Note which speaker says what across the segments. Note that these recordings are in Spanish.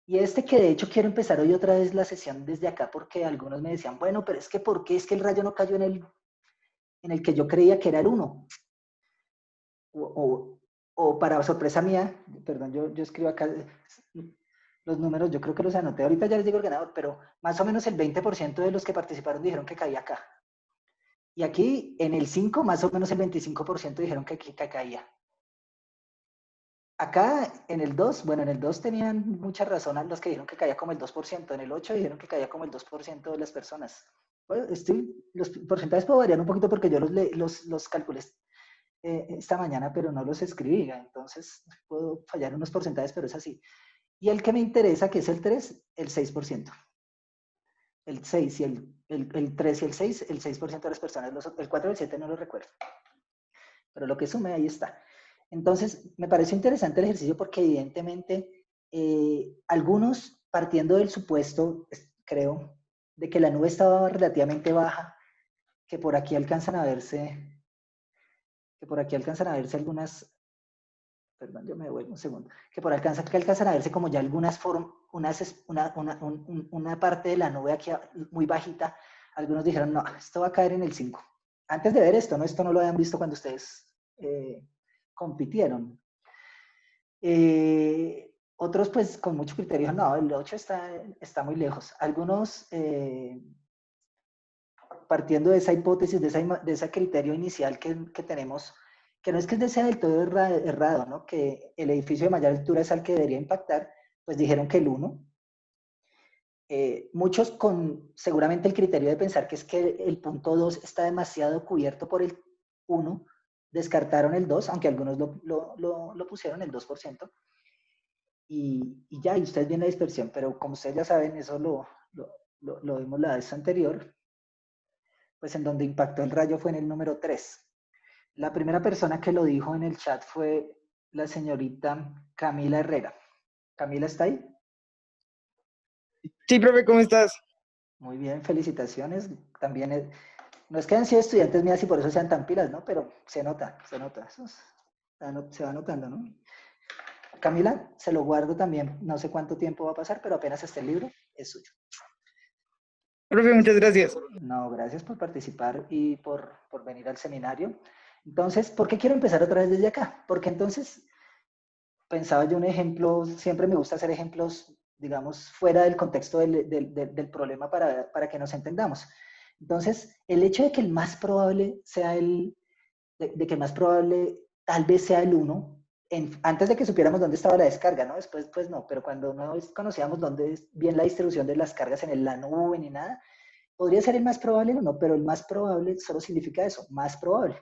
Speaker 1: Y este que de hecho quiero empezar hoy otra vez la sesión desde acá porque algunos me decían, bueno, pero es que ¿por qué es que el rayo no cayó en el que yo creía que era el uno? O, o, o para sorpresa mía, perdón, yo escribo acá los números, yo creo que los anoté, ahorita ya les digo el ganador, pero más o menos el 20% de los que participaron dijeron que caía acá. Y aquí en el 5, más o menos el 25% dijeron que caía. Acá en el 2, bueno, en el 2 tenían mucha razón los que dijeron que caía como el 2%, en el 8 dijeron que caía como el 2% de las personas. Bueno, los porcentajes pueden variar un poquito porque yo los calculé esta mañana, pero no los escribí, entonces puedo fallar unos porcentajes, pero es así. Y el que me interesa, que es el 3, el 6%. El 6 y el 3 y el 6% de las personas, el 4 y el 7 no lo recuerdo. Pero lo que sume ahí está. Entonces, me pareció interesante el ejercicio porque evidentemente algunos, partiendo del supuesto, creo, de que la nube estaba relativamente baja, que por aquí alcanzan a verse, algunas, perdón, yo me devuelvo un segundo, que alcanzan a verse como ya algunas una parte de la nube aquí muy bajita. Algunos dijeron, no, esto va a caer en el 5. Antes de ver esto, ¿no? Esto no lo habían visto cuando ustedes compitieron. Otros, pues, con mucho criterio, no, el 8 está muy lejos. Algunos, partiendo de esa hipótesis, de ese criterio inicial que tenemos, que no es que sea del todo errado, ¿no? Que el edificio de mayor altura es al que debería impactar, pues dijeron que el 1. Muchos con seguramente el criterio de pensar que es que el punto 2 está demasiado cubierto por el 1, descartaron el 2, aunque algunos lo pusieron el 2%. Y ya, y ustedes ven la dispersión, pero como ustedes ya saben, eso lo vimos la vez anterior, pues en donde impactó el rayo fue en el número 3. La primera persona que lo dijo en el chat fue la señorita Camila Herrera. ¿Camila está ahí?
Speaker 2: Sí, profe, ¿cómo estás?
Speaker 1: Muy bien, felicitaciones. También no es que hayan sido estudiantes mías y por eso sean tan pilas, ¿no? Pero se nota. Eso se va notando, ¿no? Camila, se lo guardo también. No sé cuánto tiempo va a pasar, pero apenas esté el libro, es suyo.
Speaker 2: Profe, muchas gracias.
Speaker 1: No, gracias por participar y por venir al seminario. Entonces, ¿por qué quiero empezar otra vez desde acá? Porque entonces pensaba yo un ejemplo, siempre me gusta hacer ejemplos, digamos, fuera del contexto del problema para que nos entendamos. Entonces, el hecho de que el más probable sea de que el más probable tal vez sea el 1, antes de que supiéramos dónde estaba la descarga, ¿no? Después, pues no, pero cuando no conocíamos dónde es bien la distribución de las cargas en la nube ni nada, podría ser el más probable o no, pero el más probable solo significa eso, más probable.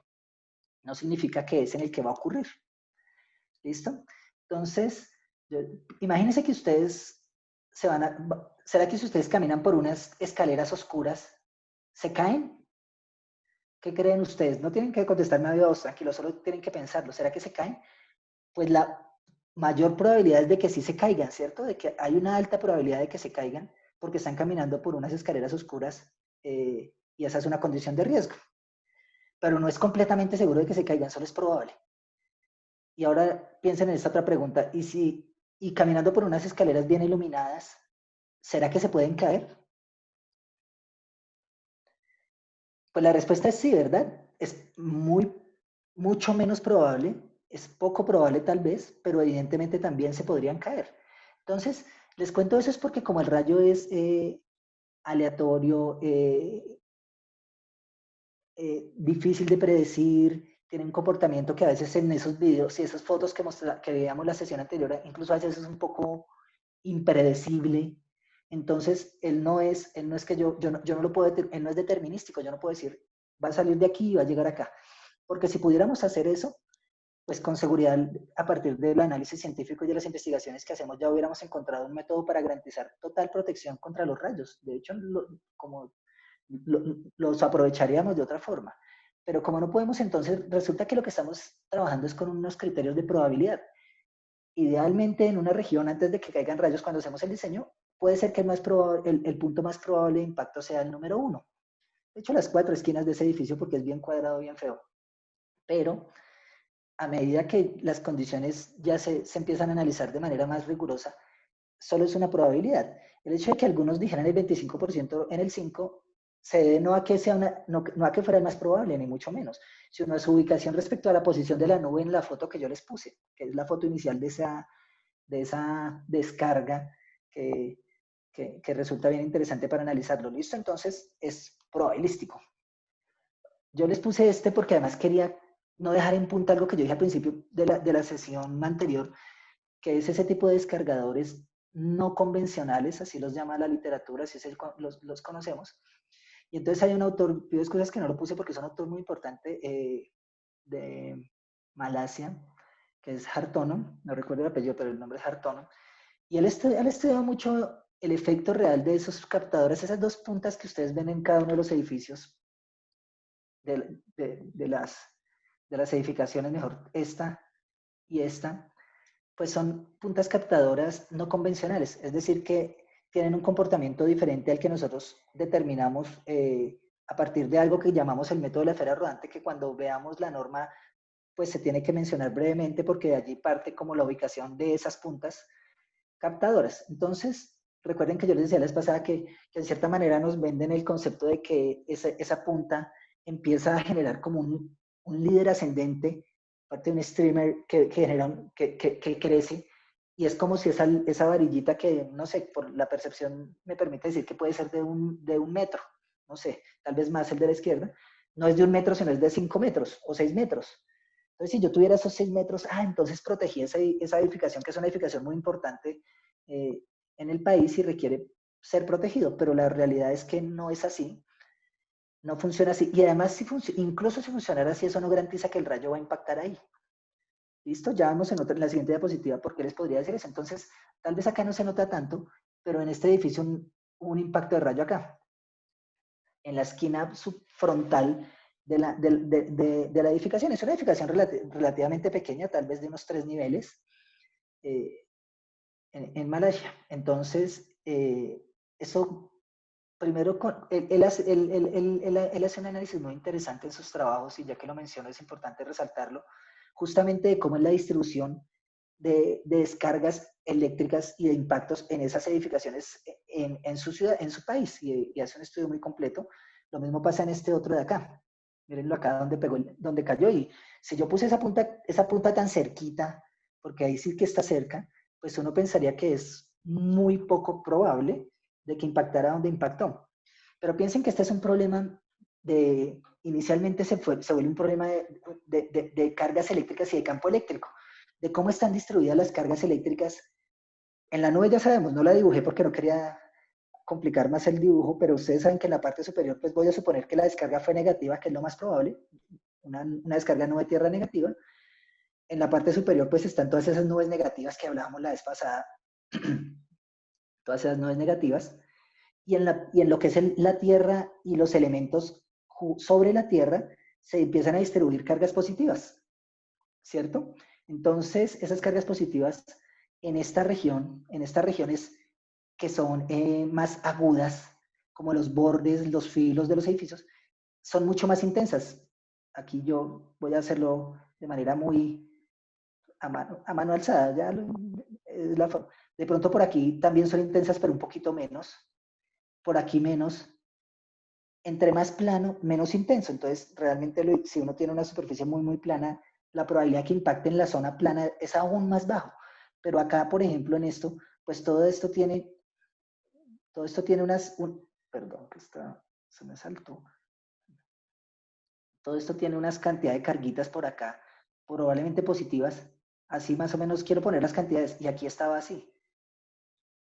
Speaker 1: No significa que es en el que va a ocurrir. ¿Listo? Entonces, imagínense que ustedes ¿será que si ustedes caminan por unas escaleras oscuras, se caen? ¿Qué creen ustedes? No tienen que contestarme a Dios, tranquilo, solo tienen que pensarlo. ¿Será que se caen? Pues la mayor probabilidad es de que sí se caigan, ¿cierto? De que hay una alta probabilidad de que se caigan porque están caminando por unas escaleras oscuras y esa es una condición de riesgo. Pero no es completamente seguro de que se caigan, solo es probable. Y ahora piensen en esta otra pregunta, y caminando por unas escaleras bien iluminadas, ¿será que se pueden caer? Pues la respuesta es sí, ¿verdad? Es mucho menos probable, es poco probable tal vez, pero evidentemente también se podrían caer. Entonces, les cuento eso es porque como el rayo es aleatorio, difícil de predecir, tiene un comportamiento que a veces en esos videos y esas fotos que veíamos la sesión anterior, incluso a veces es un poco impredecible. Entonces, él no es que yo no lo puedo, él no es determinístico, yo no puedo decir, va a salir de aquí y va a llegar acá. Porque si pudiéramos hacer eso, pues con seguridad, a partir del análisis científico y de las investigaciones que hacemos, ya hubiéramos encontrado un método para garantizar total protección contra los rayos. De hecho, como los aprovecharíamos de otra forma. Pero como no podemos, entonces resulta que lo que estamos trabajando es con unos criterios de probabilidad. Idealmente en una región, antes de que caigan rayos, cuando hacemos el diseño, puede ser que el punto más probable de impacto sea el número 1. De hecho, las 4 esquinas de ese edificio, porque es bien cuadrado, bien feo. Pero a medida que las condiciones ya se empiezan a analizar de manera más rigurosa, solo es una probabilidad. El hecho de que algunos dijeran el 25% en el 5 se debe no a que, no a que fuera el más probable, ni mucho menos, sino a su ubicación respecto a la posición de la nube en la foto que yo les puse, que es la foto inicial de esa descarga que resulta bien interesante para analizarlo. ¿Listo? Entonces es probabilístico. Yo les puse este porque además quería no dejar en punta algo que yo dije al principio de la sesión anterior, que es ese tipo de descargadores no convencionales, así los llama la literatura, así los conocemos. Y entonces hay un autor, pido excusas que no lo puse porque es un autor muy importante de Malasia, que es Hartono, no recuerdo el apellido, pero el nombre es Hartono, y él estudiado mucho el efecto real de esos captadores, esas dos puntas que ustedes ven en cada uno de los edificios, de las edificaciones, mejor, esta y esta, pues son puntas captadoras no convencionales, es decir, que tienen un comportamiento diferente al que nosotros determinamos a partir de algo que llamamos el método de la esfera rodante, que cuando veamos la norma, pues se tiene que mencionar brevemente porque de allí parte como la ubicación de esas puntas captadoras. Entonces, recuerden que yo les decía la vez pasada que en cierta manera nos venden el concepto de que esa punta empieza a generar como un líder ascendente, parte de un streamer que crece, y es como si esa varillita que, no sé, por la percepción me permite decir que puede ser de un metro, no sé, tal vez más el de la izquierda, no es de 1 metro, sino es de 5 metros o 6 metros. Entonces, si yo tuviera esos 6 metros, entonces protegí esa edificación, que es una edificación muy importante en el país y requiere ser protegido, pero la realidad es que no es así, no funciona así. Y además, incluso si funcionara así, eso no garantiza que el rayo va a impactar ahí. ¿Listo? Ya vamos en la siguiente diapositiva por qué les podría decir eso. Entonces, tal vez acá no se nota tanto, pero en este edificio un impacto de rayo acá. En la esquina subfrontal de la edificación. Es una edificación relativamente pequeña, tal vez de unos 3 niveles en Malasia. Entonces, eso primero, él hace un análisis muy interesante en sus trabajos y ya que lo menciono es importante resaltarlo, justamente de cómo es la distribución de descargas eléctricas y de impactos en esas edificaciones en su ciudad, en su país, y hace un estudio muy completo. Lo mismo pasa en este otro de acá. Mírenlo acá donde cayó. Y si yo puse esa punta tan cerquita, porque ahí sí que está cerca, pues uno pensaría que es muy poco probable de que impactara donde impactó. Pero piensen que este es un problema inicialmente se vuelve un problema de cargas eléctricas y de campo eléctrico, de cómo están distribuidas las cargas eléctricas. En la nube ya sabemos, no la dibujé porque no quería complicar más el dibujo, pero ustedes saben que en la parte superior, pues voy a suponer que la descarga fue negativa, que es lo más probable, una descarga nube tierra negativa. En la parte superior, pues están todas esas nubes negativas que hablábamos la vez pasada, todas esas nubes negativas, y en lo que es la Tierra y los elementos sobre la Tierra, se empiezan a distribuir cargas positivas, ¿cierto? Entonces, esas cargas positivas en estas regiones que son más agudas, como los bordes, los filos de los edificios, son mucho más intensas. Aquí yo voy a hacerlo de manera muy a mano alzada. Ya de pronto por aquí también son intensas, pero un poquito menos. Por aquí menos. Entre más plano, menos intenso. Entonces, realmente si uno tiene una superficie muy, muy plana, la probabilidad que impacte en la zona plana es aún más bajo. Pero acá, por ejemplo, en esto, pues todo esto tiene perdón, que se me saltó. Todo esto tiene unas cantidades de carguitas por acá, probablemente positivas. Así más o menos quiero poner las cantidades. Y aquí estaba así.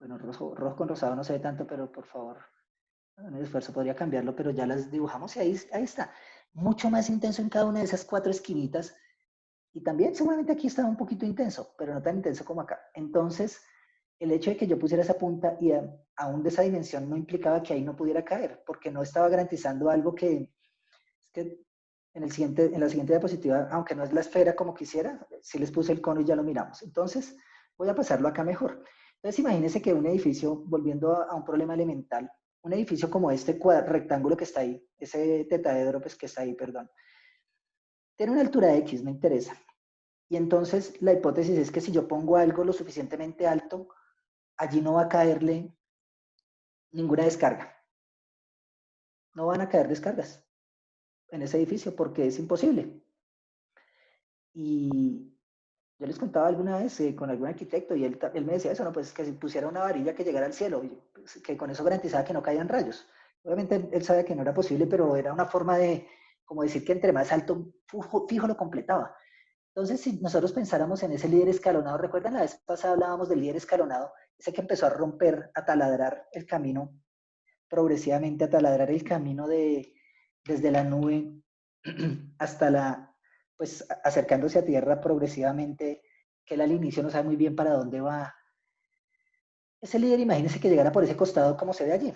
Speaker 1: Bueno, rojo con rosado no se ve tanto, pero por favor, en el esfuerzo podría cambiarlo, pero ya las dibujamos y ahí está. Mucho más intenso en cada una de esas 4 esquinitas. Y también seguramente aquí estaba un poquito intenso, pero no tan intenso como acá. Entonces, el hecho de que yo pusiera esa punta y aún de esa dimensión no implicaba que ahí no pudiera caer, porque no estaba garantizando algo que en la siguiente diapositiva, aunque no es la esfera como quisiera, sí les puse el cono y ya lo miramos. Entonces, voy a pasarlo acá mejor. Entonces, imagínense que un edificio, volviendo a un problema elemental, un edificio como este rectángulo que está ahí, ese tetaedro pues, que está ahí, perdón, tiene una altura X, me interesa. Y entonces la hipótesis es que si yo pongo algo lo suficientemente alto, allí no va a caerle ninguna descarga. No van a caer descargas en ese edificio porque es imposible. Y yo les contaba alguna vez con algún arquitecto y él me decía eso, no, pues que si pusiera una varilla que llegara al cielo, pues, que con eso garantizaba que no caían rayos. Obviamente él sabía que no era posible, pero era una forma de, como decir que entre más alto, fijo lo completaba. Entonces, si nosotros pensáramos en ese líder escalonado, ¿recuerdan la vez pasada hablábamos del líder escalonado? Ese que empezó a romper, a taladrar el camino progresivamente, a taladrar el camino desde la nube hasta pues acercándose a tierra progresivamente, que él al inicio no sabe muy bien para dónde va. Ese líder, imagínense que llegara por ese costado como se ve allí.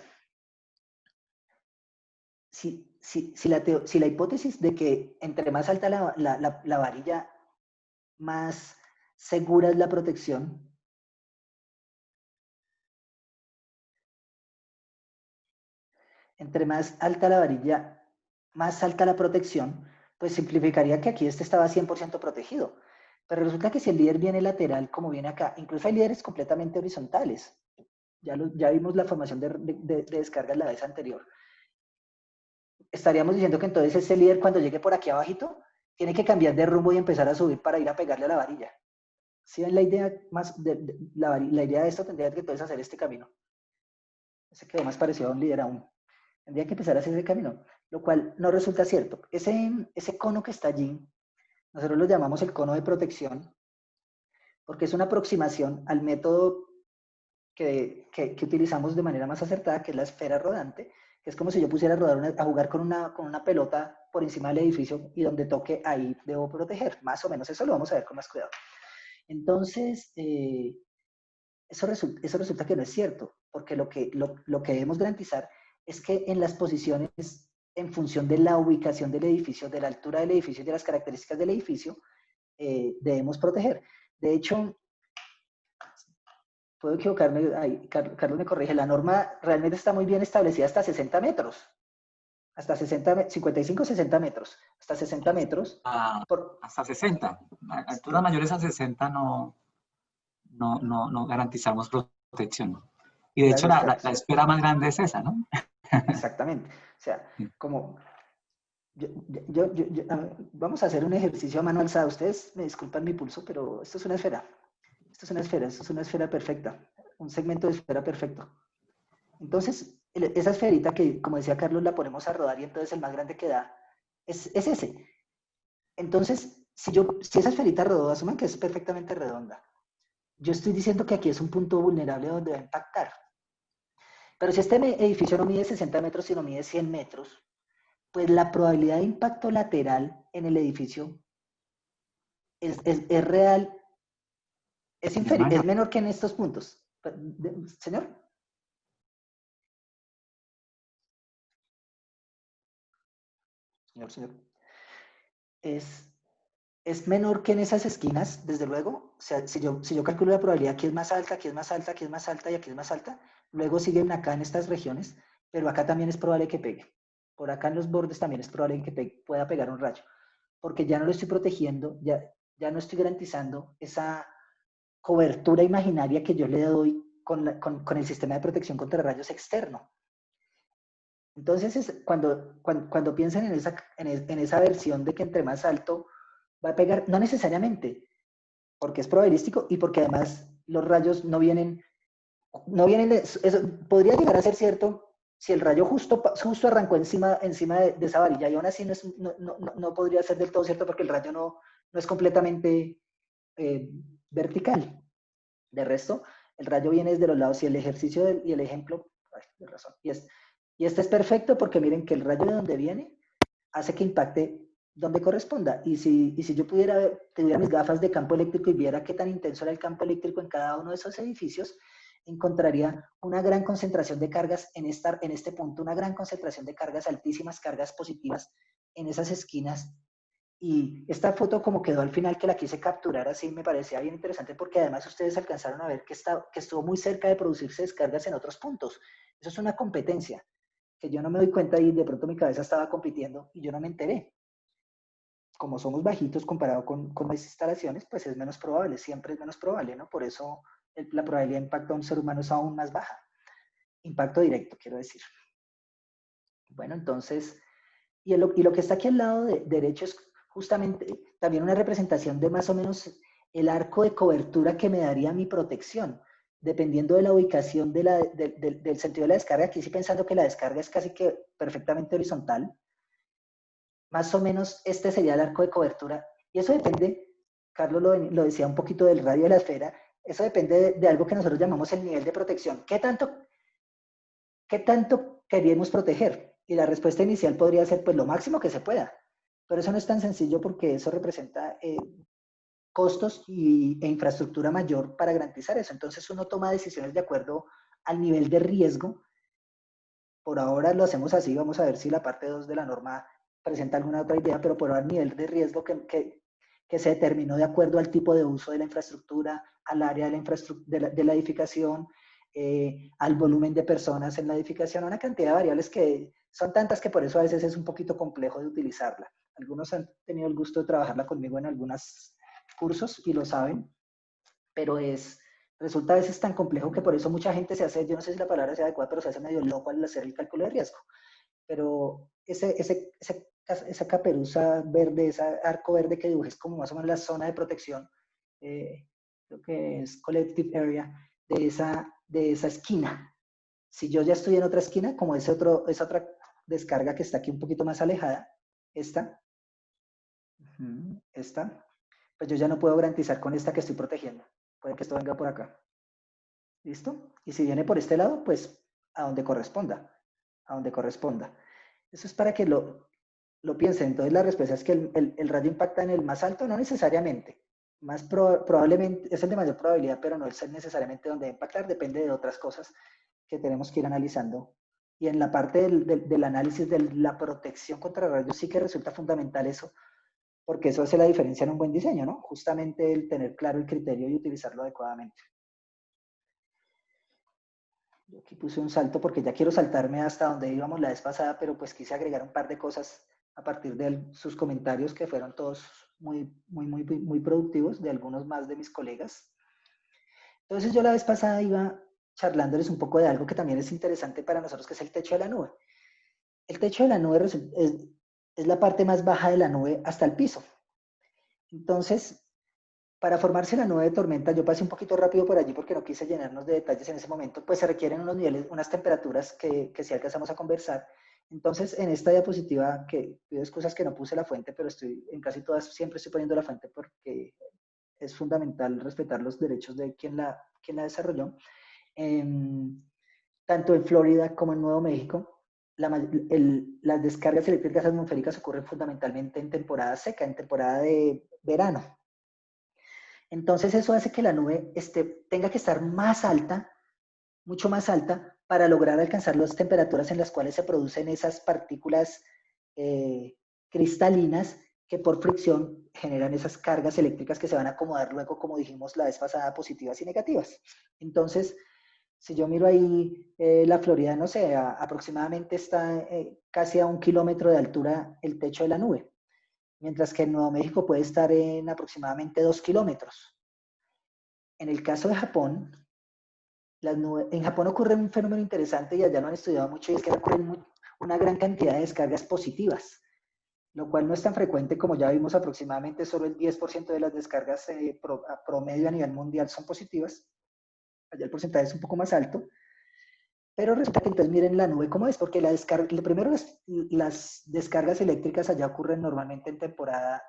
Speaker 1: Si la hipótesis de que entre más alta la varilla, más segura es la protección, entre más alta la varilla, más alta la protección, pues simplificaría que aquí este estaba 100% protegido. Pero resulta que si el líder viene lateral, como viene acá, incluso hay líderes completamente horizontales. Ya vimos la formación de descarga en la vez anterior. Estaríamos diciendo que entonces ese líder cuando llegue por aquí abajito, tiene que cambiar de rumbo y empezar a subir para ir a pegarle a la varilla. Si ven la idea la idea de esto, tendría que entonces hacer este camino. Ese quedó más parecido a un líder aún. Tendría que empezar a hacer ese camino, lo cual no resulta cierto. Ese cono que está allí, nosotros lo llamamos el cono de protección, porque es una aproximación al método que utilizamos de manera más acertada, que es la esfera rodante, que es como si yo pusiera a jugar con una pelota por encima del edificio y donde toque ahí debo proteger, más o menos. Eso lo vamos a ver con más cuidado. Entonces, eso resulta que no es cierto, porque lo que debemos garantizar es que en las posiciones, en función de la ubicación del edificio, de la altura del edificio y de las características del edificio, debemos proteger. De hecho, puedo equivocarme, ahí, Carlos me corrige, la norma realmente está muy bien establecida hasta 60 metros, hasta 55, 60 metros, hasta 60 metros.
Speaker 3: Hasta 60. Alturas
Speaker 1: Sí,
Speaker 3: mayores a 60 no garantizamos protección. Y de hecho la esfera más grande es esa, ¿no?
Speaker 1: Exactamente. O sea, como vamos a hacer un ejercicio a mano alzada. Ustedes me disculpan mi pulso, pero esto es una esfera. Esto es una esfera perfecta. Un segmento de esfera perfecto. Entonces, esa esferita que, como decía Carlos, la ponemos a rodar y entonces el más grande que da es ese. Entonces, si esa esferita rodó, asuman que es perfectamente redonda. Yo estoy diciendo que aquí es un punto vulnerable donde va a impactar. Pero si este edificio no mide 60 metros, sino mide 100 metros, pues la probabilidad de impacto lateral en el edificio es real, es menor que en estos puntos. Señor. Señor. Es menor que en esas esquinas, desde luego. O sea, si yo calculo la probabilidad, aquí es más alta, aquí es más alta, aquí es más alta y aquí es más alta, luego siguen acá en estas regiones, pero acá también es probable que pegue. Por acá en los bordes también es probable que pueda pegar un rayo, porque ya no lo estoy protegiendo, ya no estoy garantizando esa cobertura imaginaria que yo le doy con el sistema de protección contra rayos externo. Entonces, cuando piensan en esa versión de que entre más alto va a pegar, no necesariamente, porque es probabilístico y porque además los rayos no vienen eso podría llegar a ser cierto si el rayo justo arrancó encima de esa varilla y aún así no podría ser del todo cierto porque el rayo no es completamente vertical. De resto, el rayo viene desde los lados y el ejercicio y el ejemplo, de razón, y este es perfecto porque miren que el rayo de donde viene hace que impacte donde corresponda. Y si yo tuviera mis gafas de campo eléctrico y viera qué tan intenso era el campo eléctrico en cada uno de esos edificios, encontraría una gran concentración de cargas en este punto, una gran concentración de cargas altísimas, cargas positivas en esas esquinas. Y esta foto como quedó al final, que la quise capturar así, me parecía bien interesante porque además ustedes alcanzaron a ver que estuvo muy cerca de producirse descargas en otros puntos. Eso es una competencia que yo no me doy cuenta y de pronto mi cabeza estaba compitiendo y yo no me enteré. Como somos bajitos comparado con las instalaciones, pues es menos probable, siempre es menos probable, ¿no? Por eso la probabilidad de impacto a un ser humano es aún más baja. Impacto directo, quiero decir. Bueno, entonces, y lo que está aquí al lado derecho es justamente también una representación de más o menos el arco de cobertura que me daría mi protección, dependiendo de la ubicación del sentido de la descarga. Aquí sí pensando que la descarga es casi que perfectamente horizontal. Más o menos este sería el arco de cobertura. Y eso depende, Carlos lo decía un poquito del radio de la esfera, eso depende de algo que nosotros llamamos el nivel de protección. ¿Qué tanto queríamos proteger? Y la respuesta inicial podría ser pues lo máximo que se pueda. Pero eso no es tan sencillo porque eso representa costos e infraestructura mayor para garantizar eso. Entonces uno toma decisiones de acuerdo al nivel de riesgo. Por ahora lo hacemos así, vamos a ver si la parte 2 de la norma presenta alguna otra idea, pero por ahora el nivel de riesgo que se determinó de acuerdo al tipo de uso de la infraestructura, al área de la edificación, al volumen de personas en la edificación, una cantidad de variables que son tantas que por eso a veces es un poquito complejo de utilizarla. Algunos han tenido el gusto de trabajarla conmigo en algunos cursos y lo saben, pero resulta a veces tan complejo que por eso mucha gente se hace, yo no sé si la palabra sea adecuada, pero se hace medio loco al hacer el cálculo de riesgo. Pero esa caperuza verde, ese arco verde que dibujé es como más o menos la zona de protección, creo que es collective area, de esa esquina. Si yo ya estoy en otra esquina, como esa otra descarga que está aquí un poquito más alejada, esta, pues yo ya no puedo garantizar con esta que estoy protegiendo. Puede que esto venga por acá. ¿Listo? Y si viene por este lado, pues a donde corresponda. A donde corresponda. Eso es para que lo piensen. Entonces la respuesta es que el rayo impacta en el más alto, no necesariamente. Probablemente es el de mayor probabilidad, pero no es necesariamente donde va a impactar, depende de otras cosas que tenemos que ir analizando. Y en la parte del análisis de la protección contra rayos sí que resulta fundamental eso, porque eso hace la diferencia en un buen diseño, ¿no? Justamente el tener claro el criterio y utilizarlo adecuadamente. Yo aquí puse un salto porque ya quiero saltarme hasta donde íbamos la vez pasada, pero pues quise agregar un par de cosas a partir de sus comentarios que fueron todos muy productivos, de algunos más de mis colegas. Entonces yo la vez pasada iba charlándoles un poco de algo que también es interesante para nosotros, que es el techo de la nube. El techo de la nube es la parte más baja de la nube hasta el piso. Entonces, para formarse la nube de tormenta, yo pasé un poquito rápido por allí porque no quise llenarnos de detalles en ese momento, pues se requieren unos niveles, unas temperaturas que si alcanzamos a conversar. Entonces, en esta diapositiva, que pido excusas que no puse la fuente, pero en casi todas siempre estoy poniendo la fuente porque es fundamental respetar los derechos de quien la desarrolló. Tanto en Florida como en Nuevo México, las descargas eléctricas atmosféricas ocurren fundamentalmente en temporada seca, en temporada de verano. Entonces eso hace que la nube tenga que estar más alta, mucho más alta, para lograr alcanzar las temperaturas en las cuales se producen esas partículas cristalinas que por fricción generan esas cargas eléctricas que se van a acomodar luego, como dijimos la vez pasada, positivas y negativas. Entonces, si yo miro ahí la Florida, no sé, aproximadamente está casi a 1 kilómetro de altura el techo de la nube, mientras que en Nuevo México puede estar en aproximadamente 2 kilómetros. En el caso de Japón, en Japón ocurre un fenómeno interesante y allá lo han estudiado mucho, y es que ocurren una gran cantidad de descargas positivas, lo cual no es tan frecuente. Como ya vimos, aproximadamente solo el 10% de las descargas promedio a nivel mundial son positivas. Allá el porcentaje es un poco más alto. Pero resulta que entonces miren la nube cómo es, porque primero las descargas eléctricas allá ocurren normalmente en temporada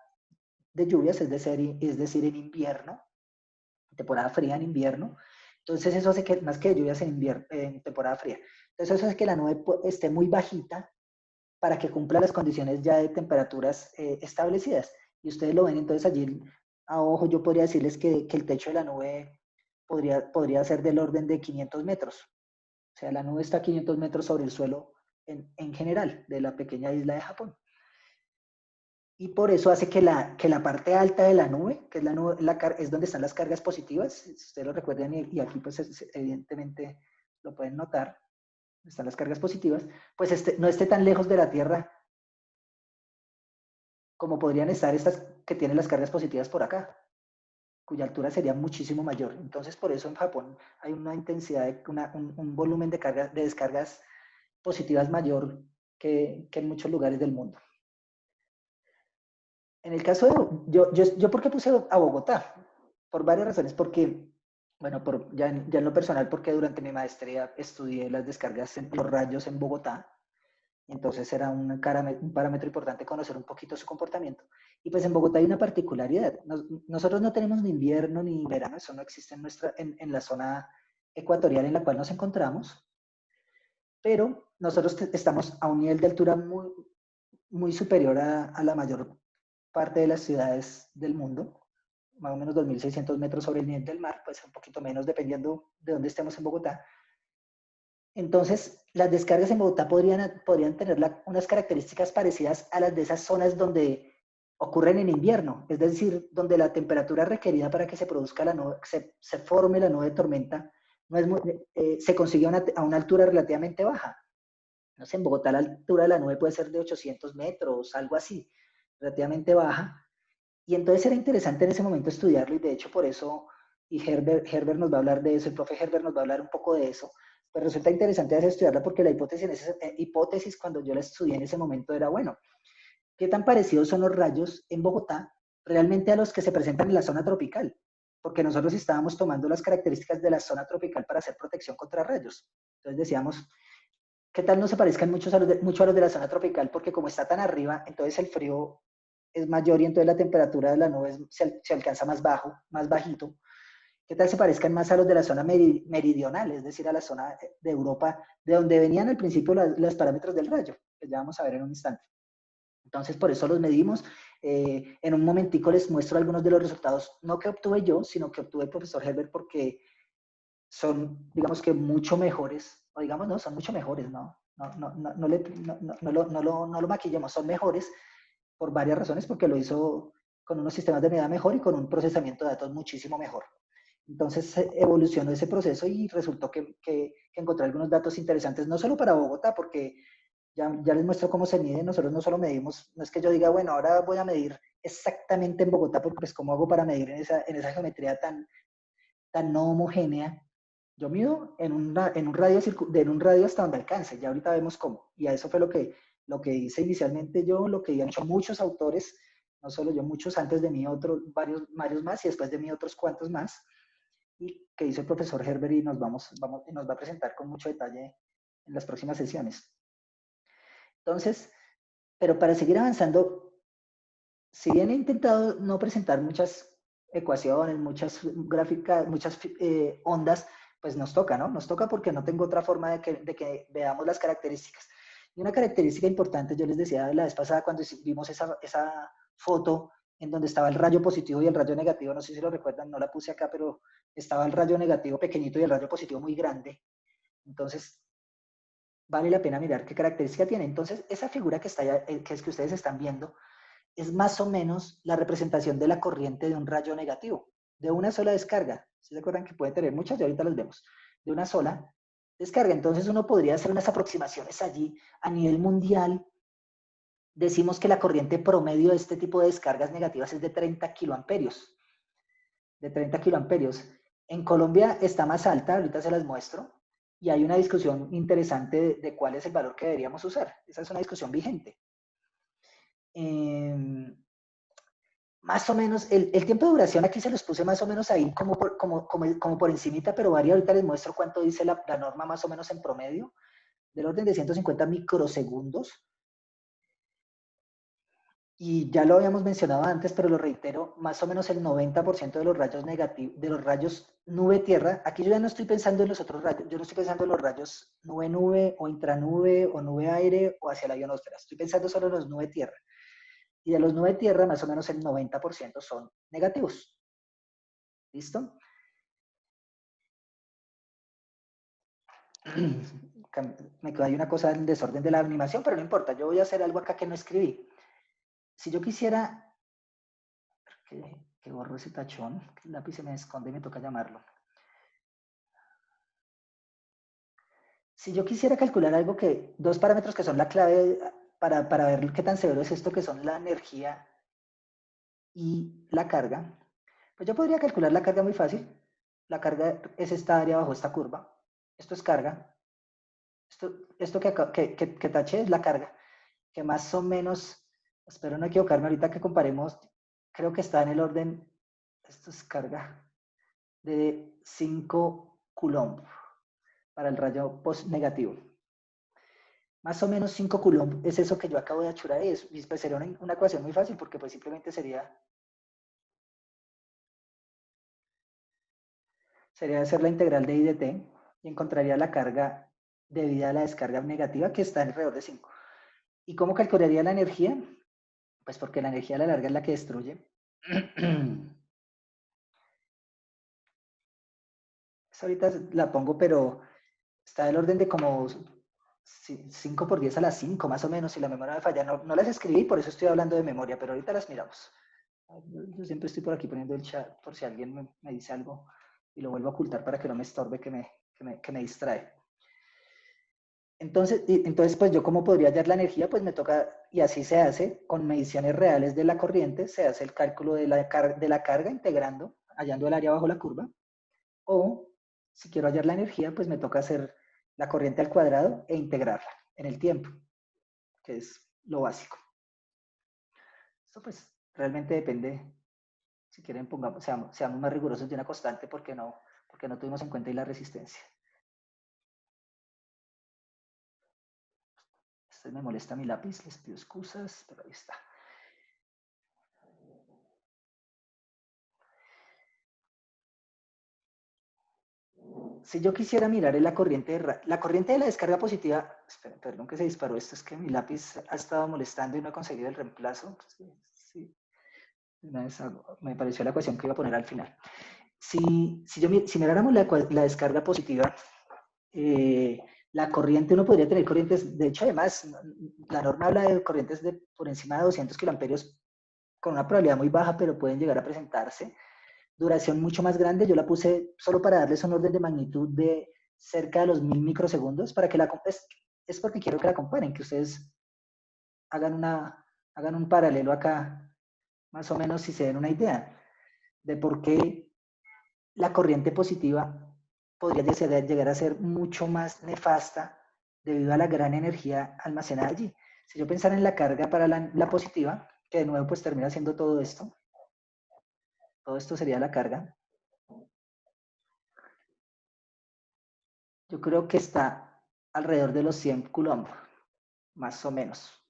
Speaker 1: de lluvias, es decir, en invierno, temporada fría en invierno. Entonces eso hace que, más que de lluvias en temporada fría, entonces eso hace que la nube esté muy bajita para que cumpla las condiciones ya de temperaturas establecidas. Y ustedes lo ven entonces allí, a ojo yo podría decirles que el techo de la nube podría ser del orden de 500 metros. O sea, la nube está a 500 metros sobre el suelo en general de la pequeña isla de Japón. Y por eso hace que la parte alta de la nube, que es la nube, es donde están las cargas positivas, si ustedes lo recuerdan, y aquí pues evidentemente lo pueden notar, están las cargas positivas, pues no esté tan lejos de la Tierra como podrían estar estas que tienen las cargas positivas por acá. cuya altura sería muchísimo mayor. Entonces, por eso en Japón hay una intensidad, un volumen de descargas positivas mayor que en muchos lugares del mundo. En el caso de, yo ¿por qué puse a Bogotá? Por varias razones, porque, bueno, ya en lo personal, porque durante mi maestría estudié las descargas, los rayos en Bogotá, entonces era un parámetro importante conocer un poquito su comportamiento. Y pues en Bogotá hay una particularidad. Nosotros no tenemos ni invierno ni verano, eso no existe en la zona ecuatorial en la cual nos encontramos, pero nosotros estamos a un nivel de altura muy, muy superior a la mayor parte de las ciudades del mundo, más o menos 2.600 metros sobre el nivel del mar, pues un poquito menos dependiendo de dónde estemos en Bogotá. Entonces, las descargas en Bogotá podrían tener unas características parecidas a las de esas zonas donde ocurren en invierno, es decir, donde la temperatura requerida para que se produzca la nube, se forme la nube de tormenta, no es se consigue a una altura relativamente baja. No sé, en Bogotá la altura de la nube puede ser de 800 metros, algo así, relativamente baja. Y entonces era interesante en ese momento estudiarlo y de hecho por eso, y Herbert nos va a hablar de eso, el profe Herbert nos va a hablar un poco de eso, pues resulta interesante estudiarla porque la hipótesis cuando yo la estudié en ese momento era, bueno, ¿qué tan parecidos son los rayos en Bogotá realmente a los que se presentan en la zona tropical? Porque nosotros estábamos tomando las características de la zona tropical para hacer protección contra rayos. Entonces decíamos, ¿qué tal no se parezcan mucho a los de la zona tropical? Porque como está tan arriba, entonces el frío es mayor y entonces la temperatura de la nube se alcanza más bajo, más bajito. ¿Qué tal se parezcan más a los de la zona meridional, es decir, a la zona de Europa, de donde venían al principio los parámetros del rayo? Que ya vamos a ver en un instante. Entonces, por eso los medimos. En un momentico les muestro algunos de los resultados, no que obtuve yo, sino que obtuve el profesor Herbert porque son, digamos que mucho mejores, o digamos, no, son mucho mejores, no lo maquillemos, son mejores por varias razones, porque lo hizo con unos sistemas de medida mejor y con un procesamiento de datos muchísimo mejor. Entonces evolucionó ese proceso y resultó que encontré algunos datos interesantes, no solo para Bogotá, porque ya les muestro cómo se mide, nosotros no solo medimos, no es que yo diga, bueno, ahora voy a medir exactamente en Bogotá, porque pues cómo hago para medir en esa geometría tan no homogénea. Yo mido en un radio hasta donde alcance, ya ahorita vemos cómo. Y a eso fue lo que hice inicialmente yo, lo que han hecho muchos autores, no solo yo, muchos antes de mí, varios más, y después de mí otros cuantos más, y que hizo el profesor Herbert y nos va a presentar con mucho detalle en las próximas sesiones. Entonces, pero para seguir avanzando, si bien he intentado no presentar muchas ecuaciones, muchas gráficas, muchas ondas, pues nos toca, ¿no? Nos toca porque no tengo otra forma de que veamos las características. Y una característica importante, yo les decía la vez pasada cuando vimos esa foto en donde estaba el rayo positivo y el rayo negativo, no sé si lo recuerdan, no la puse acá, pero estaba el rayo negativo pequeñito y el rayo positivo muy grande. Entonces, vale la pena mirar qué característica tiene. Entonces, esa figura que ustedes están viendo, es más o menos la representación de la corriente de un rayo negativo, de una sola descarga. ¿Sí se acuerdan que puede tener muchas? Y ahorita las vemos. De una sola descarga. Entonces uno podría hacer unas aproximaciones allí a nivel mundial. Decimos que la corriente promedio de este tipo de descargas negativas es de 30 kiloamperios. De 30 kiloamperios. En Colombia está más alta, ahorita se las muestro, y hay una discusión interesante de cuál es el valor que deberíamos usar. Esa es una discusión vigente. Más o menos, el tiempo de duración aquí se los puse más o menos ahí como por encimita, pero varía. Ahorita les muestro cuánto dice la norma más o menos en promedio, del orden de 150 microsegundos. Y ya lo habíamos mencionado antes, pero lo reitero, más o menos el 90% de los rayos negativos, de los rayos nube-tierra, aquí yo ya no estoy pensando en los otros rayos, yo no estoy pensando en los rayos nube-nube o intranube o nube-aire o hacia la ionosfera, estoy pensando solo en los nube-tierra. Y de los nube-tierra, más o menos el 90% son negativos. ¿Listo? Me quedó ahí una cosa en desorden de la animación, pero no importa, yo voy a hacer algo acá que no escribí. Si yo quisiera, que borro ese tachón, que el lápiz se me esconde y me toca llamarlo. Si yo quisiera calcular algo dos parámetros que son la clave para ver qué tan severo es esto, que son la energía y la carga, Pues yo podría calcular la carga muy fácil. La carga es esta área bajo esta curva. Esto es carga. Esto que taché es la carga, que más o menos, espero no equivocarme ahorita que comparemos, creo que está en el orden, esto es carga, de 5 coulomb para el rayo negativo. Más o menos 5 coulomb es eso que yo acabo de achurar ahí. Y pues sería una ecuación muy fácil porque pues simplemente sería hacer la integral de I de t y encontraría la carga debida a la descarga negativa que está alrededor de 5. ¿Y cómo calcularía la energía? Pues porque la energía a la larga es la que destruye. Esta ahorita la pongo, pero está del orden de como 5 por 10 a las 5, más o menos, si la memoria me falla. No las escribí, por eso estoy hablando de memoria, pero ahorita las miramos. Yo siempre estoy por aquí poniendo el chat por si alguien me dice algo y lo vuelvo a ocultar para que no me estorbe, que me distrae. Entonces, pues yo cómo podría hallar la energía, pues me toca, y así se hace, con mediciones reales de la corriente, se hace el cálculo de la carga integrando, hallando el área bajo la curva, o si quiero hallar la energía, pues me toca hacer la corriente al cuadrado e integrarla en el tiempo, que es lo básico. Esto pues realmente depende, si quieren pongamos, seamos más rigurosos de una constante porque no tuvimos en cuenta ahí la resistencia. Me molesta mi lápiz, les pido excusas, pero ahí está. Si yo quisiera mirar en la corriente de la descarga positiva, esperen, perdón que se disparó esto, es que mi lápiz ha estado molestando y no he conseguido el reemplazo. Sí. Me pareció la ecuación que iba a poner al final. Si miráramos la descarga positiva, la corriente, uno podría tener corrientes, de hecho además, la norma habla de corrientes de por encima de 200 kiloamperios con una probabilidad muy baja, pero pueden llegar a presentarse. Duración mucho más grande, yo la puse solo para darles un orden de magnitud de cerca de los 1000 microsegundos, para que es porque quiero que la comparen, que ustedes hagan un paralelo acá, más o menos si se den una idea de por qué la corriente positiva podría llegar a ser mucho más nefasta debido a la gran energía almacenada allí. Si yo pensara en la carga para la positiva, que de nuevo pues termina siendo todo esto sería la carga. Yo creo que está alrededor de los 100 coulomb, más o menos,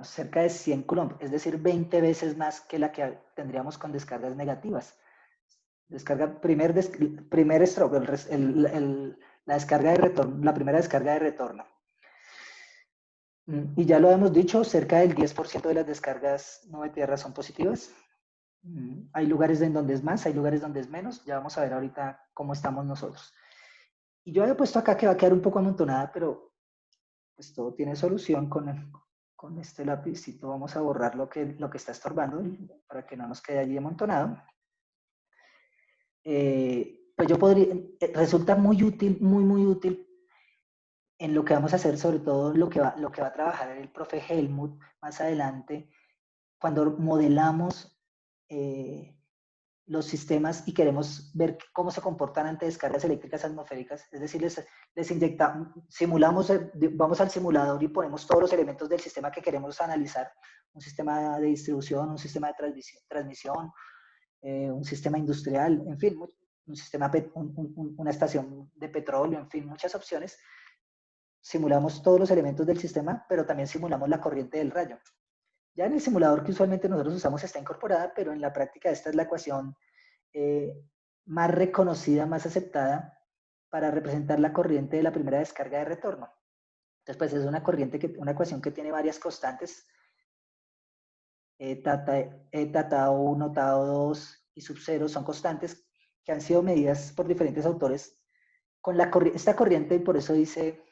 Speaker 1: cerca de 100 coulomb, es decir, 20 veces más que la que tendríamos con descargas negativas. Primer stroke, la descarga de retorno, la primera descarga de retorno. Y ya lo hemos dicho, cerca del 10% de las descargas nube tierra son positivas. Hay lugares en donde es más, hay lugares donde es menos. Ya vamos a ver ahorita cómo estamos nosotros. Y yo había puesto acá que va a quedar un poco amontonada, pero pues todo tiene solución con este lapicito. Vamos a borrar lo que está estorbando para que no nos quede allí amontonado. Pues yo podría, resulta muy útil, muy útil en lo que vamos a hacer, sobre todo lo que va a trabajar el profe Helmut más adelante, cuando modelamos los sistemas y queremos ver cómo se comportan ante descargas eléctricas atmosféricas, es decir, les inyectamos, vamos al simulador y ponemos todos los elementos del sistema que queremos analizar, un sistema de distribución, un sistema de transmisión, un sistema industrial, en fin, un sistema, una estación de petróleo, en fin, muchas opciones. Simulamos todos los elementos del sistema, pero también simulamos la corriente del rayo. Ya en el simulador que usualmente nosotros usamos está incorporada, pero en la práctica esta es la ecuación más reconocida, más aceptada para representar la corriente de la primera descarga de retorno. Entonces, pues es una ecuación que tiene varias constantes, tau 1, tau 2 y sub 0 son constantes que han sido medidas por diferentes autores con esta corriente, y por eso dice,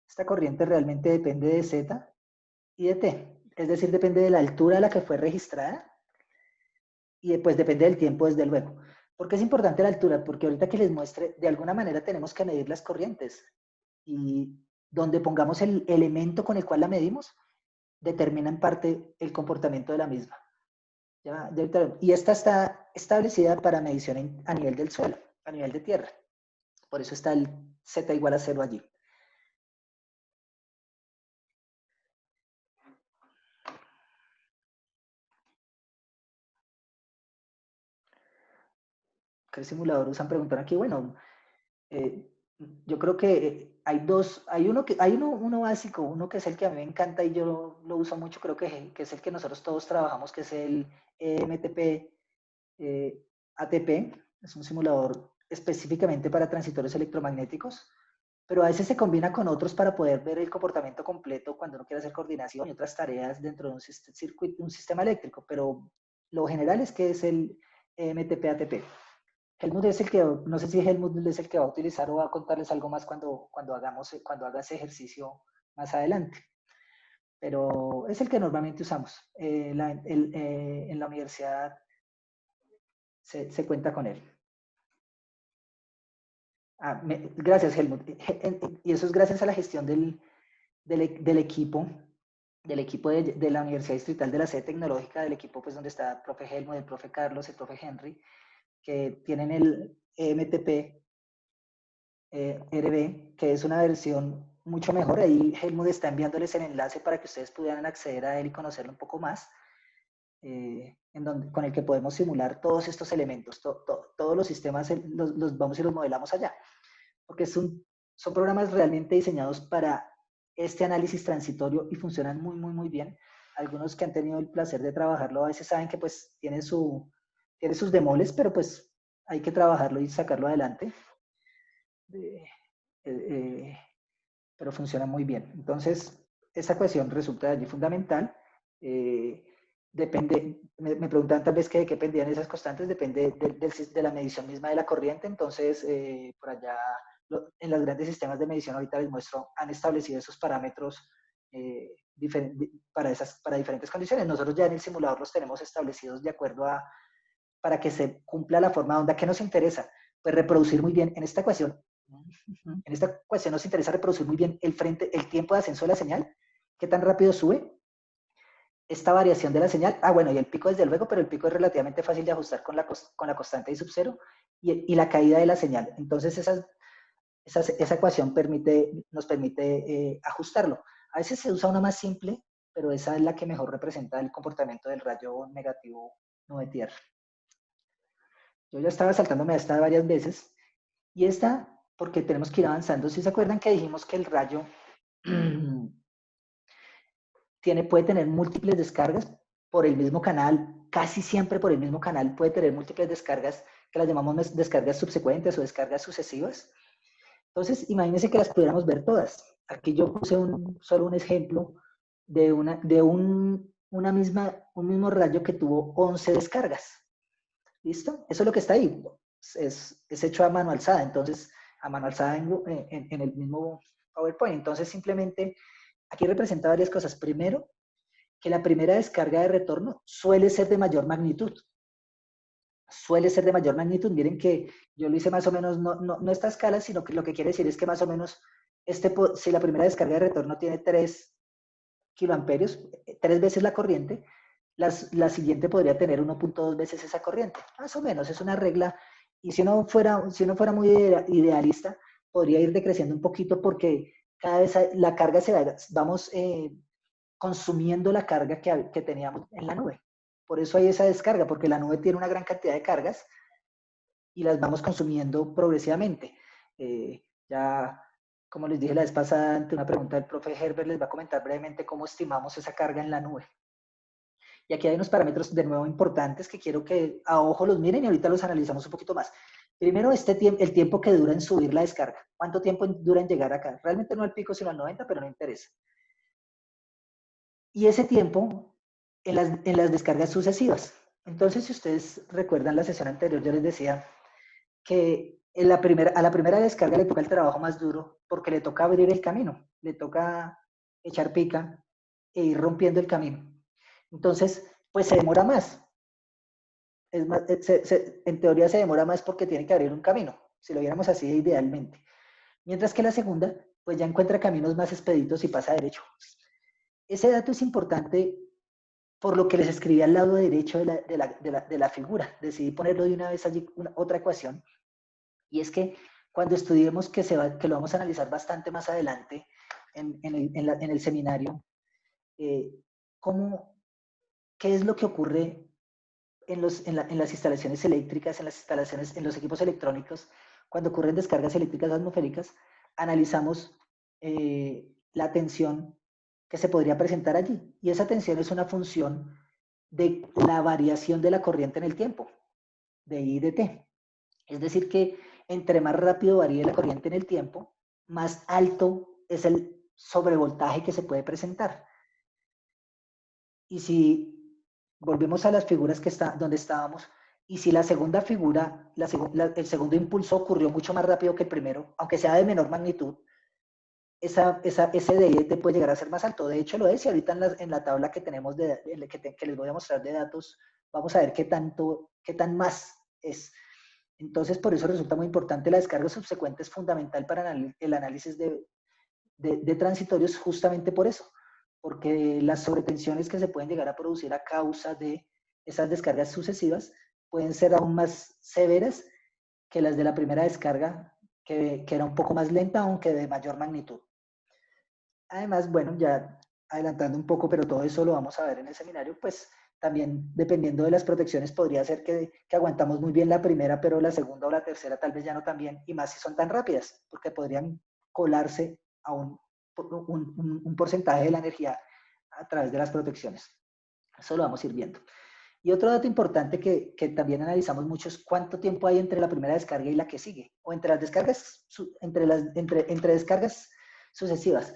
Speaker 1: esta corriente realmente depende de Z y de T, es decir, depende de la altura a la que fue registrada y después depende del tiempo, desde luego. ¿Por qué es importante la altura? Porque ahorita que les muestre, de alguna manera tenemos que medir las corrientes y donde pongamos el elemento con el cual la medimos, determina en parte el comportamiento de la misma. Y esta está establecida para medición a nivel del suelo, a nivel de tierra. Por eso está el Z igual a 0 allí. ¿Qué simulador usan? Preguntan aquí. Bueno, yo creo que hay dos, hay uno básico, uno que es el que a mí me encanta y yo lo uso mucho, creo que es el que nosotros todos trabajamos, que es el EMTP ATP. Es un simulador específicamente para transitorios electromagnéticos, pero a veces se combina con otros para poder ver el comportamiento completo cuando uno quiere hacer coordinación y otras tareas dentro de un circuito, un sistema eléctrico, pero lo general es que es el EMTP-ATP. Helmut es el que, no sé si Helmut es el que va a utilizar o va a contarles algo más cuando haga ese ejercicio más adelante, pero es el que normalmente usamos. En la universidad se cuenta con él. Gracias, Helmut. Y eso es gracias a la gestión del equipo de la Universidad Distrital de la Sede Tecnológica, del equipo pues donde está el profe Helmut, el profe Carlos, el profe Henry, que tienen el MTP RB, que es una versión mucho mejor. Ahí Helmut está enviándoles el enlace para que ustedes pudieran acceder a él y conocerlo un poco más, con el que podemos simular todos estos elementos, todos los sistemas los vamos y los modelamos allá, porque son programas realmente diseñados para este análisis transitorio y funcionan muy, muy, muy bien. Algunos que han tenido el placer de trabajarlo a veces saben que pues tiene sus demoles, pero pues hay que trabajarlo y sacarlo adelante. Pero funciona muy bien. Entonces, esa ecuación resulta de allí fundamental. Depende, me preguntan tal vez que de qué dependían esas constantes, depende de la medición misma de la corriente. Entonces, por allá, en los grandes sistemas de medición, ahorita les muestro, han establecido esos parámetros para diferentes condiciones. Nosotros ya en el simulador los tenemos establecidos de acuerdo a, para que se cumpla la forma de onda que nos interesa. Pues reproducir muy bien en esta ecuación. En esta ecuación nos interesa reproducir muy bien el tiempo de ascenso de la señal, qué tan rápido sube, esta variación de la señal, bueno, y el pico desde luego, pero el pico es relativamente fácil de ajustar con la constante I sub 0 y la caída de la señal. Entonces esa ecuación nos permite ajustarlo. A veces se usa una más simple, pero esa es la que mejor representa el comportamiento del rayo negativo nube tierra. Yo ya estaba saltándome a esta varias veces, y esta porque tenemos que ir avanzando. ¿Sí se acuerdan que dijimos que el rayo puede tener múltiples descargas por el mismo canal? Casi siempre por el mismo canal puede tener múltiples descargas, que las llamamos descargas subsecuentes o descargas sucesivas. Entonces, imagínense que las pudiéramos ver todas. Aquí yo puse solo un ejemplo de un mismo rayo que tuvo 11 descargas. ¿Listo? Eso es lo que está ahí. Es hecho a mano alzada, entonces a mano alzada en el mismo PowerPoint. Entonces simplemente aquí representa varias cosas. Primero, que la primera descarga de retorno suele ser de mayor magnitud. Suele ser de mayor magnitud. Miren que yo lo hice más o menos, no esta escala, sino que lo que quiere decir es que más o menos, si la primera descarga de retorno tiene 3 kiloamperios, 3 veces la corriente, la siguiente podría tener 1.2 veces esa corriente. Más o menos, es una regla. Y si uno fuera muy idealista, podría ir decreciendo un poquito porque cada vez la carga vamos consumiendo la carga que teníamos en la nube. Por eso hay esa descarga, porque la nube tiene una gran cantidad de cargas y las vamos consumiendo progresivamente. Ya, como les dije la vez pasada, ante una pregunta del profe Herbert, les va a comentar brevemente cómo estimamos esa carga en la nube. Y aquí hay unos parámetros de nuevo importantes que quiero que a ojo los miren y ahorita los analizamos un poquito más. Primero, el tiempo que dura en subir la descarga. ¿Cuánto tiempo dura en llegar acá? Realmente no al pico, sino al 90, pero no interesa. Y ese tiempo en las descargas sucesivas. Entonces, si ustedes recuerdan la sesión anterior, yo les decía que a la primera descarga le toca el trabajo más duro porque le toca abrir el camino, le toca echar pica e ir rompiendo el camino. Entonces, pues se demora más. En teoría se demora más porque tiene que abrir un camino, si lo viéramos así idealmente. Mientras que la segunda, pues ya encuentra caminos más expeditos y pasa derecho. Ese dato es importante por lo que les escribí al lado derecho de la figura. Decidí ponerlo de una vez allí, otra ecuación, y es que cuando estudiemos, que lo vamos a analizar bastante más adelante en el seminario, ¿qué es lo que ocurre en las instalaciones eléctricas, en los equipos electrónicos, cuando ocurren descargas eléctricas atmosféricas? Analizamos la tensión que se podría presentar allí. Y esa tensión es una función de la variación de la corriente en el tiempo, de I y de T. Es decir, que entre más rápido varíe la corriente en el tiempo, más alto es el sobrevoltaje que se puede presentar. Y si volvemos a las figuras donde estábamos, y si la segunda figura, el segundo impulso ocurrió mucho más rápido que el primero, aunque sea de menor magnitud, ese DIT puede llegar a ser más alto. De hecho, lo es, y ahorita en la tabla que tenemos, que les voy a mostrar de datos, vamos a ver qué tan más es. Entonces, por eso resulta muy importante la descarga subsecuente, es fundamental para el análisis de transitorios, justamente por eso, porque las sobretensiones que se pueden llegar a producir a causa de esas descargas sucesivas pueden ser aún más severas que las de la primera descarga, que era un poco más lenta, aunque de mayor magnitud. Además, bueno, ya adelantando un poco, pero todo eso lo vamos a ver en el seminario, pues también dependiendo de las protecciones podría ser que aguantamos muy bien la primera, pero la segunda o la tercera tal vez ya no tan bien, y más si son tan rápidas, porque podrían colarse a un porcentaje de la energía a través de las protecciones. Eso lo vamos a ir viendo. Y otro dato importante que también analizamos mucho es cuánto tiempo hay entre la primera descarga y la que sigue, o entre las descargas, entre descargas sucesivas.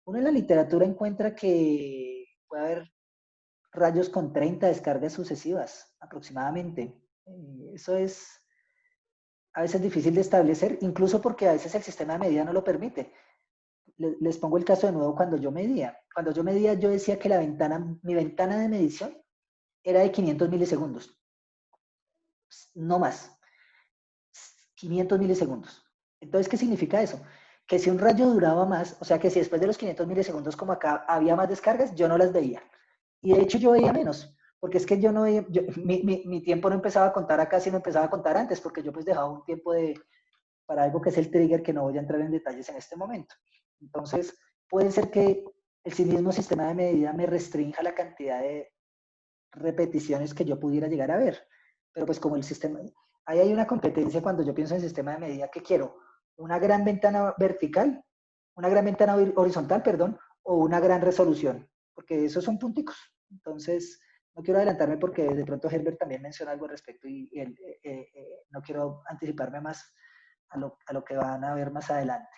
Speaker 1: Uno en la literatura encuentra que puede haber rayos con 30 descargas sucesivas aproximadamente. Eso es a veces difícil de establecer, incluso porque a veces el sistema de medida no lo permite. Les pongo el caso de nuevo cuando yo medía. Cuando yo medía, yo decía que mi ventana de medición era de 500 milisegundos. No más. 500 milisegundos. Entonces, ¿qué significa eso? Que si un rayo duraba más, o sea que si después de los 500 milisegundos como acá había más descargas, yo no las veía. Y de hecho yo veía menos, porque es que yo no veía, mi tiempo no empezaba a contar acá, sino empezaba a contar antes, porque yo pues dejaba un tiempo para algo que es el trigger, que no voy a entrar en detalles en este momento. Entonces, puede ser que el mismo sistema de medida me restrinja la cantidad de repeticiones que yo pudiera llegar a ver. Pero pues como el sistema, ahí hay una competencia cuando yo pienso en sistema de medida, que quiero una gran ventana vertical, una gran ventana horizontal, perdón, o una gran resolución, porque esos son punticos. Entonces, no quiero adelantarme porque de pronto Herbert también menciona algo al respecto y no quiero anticiparme más a lo que van a ver más adelante.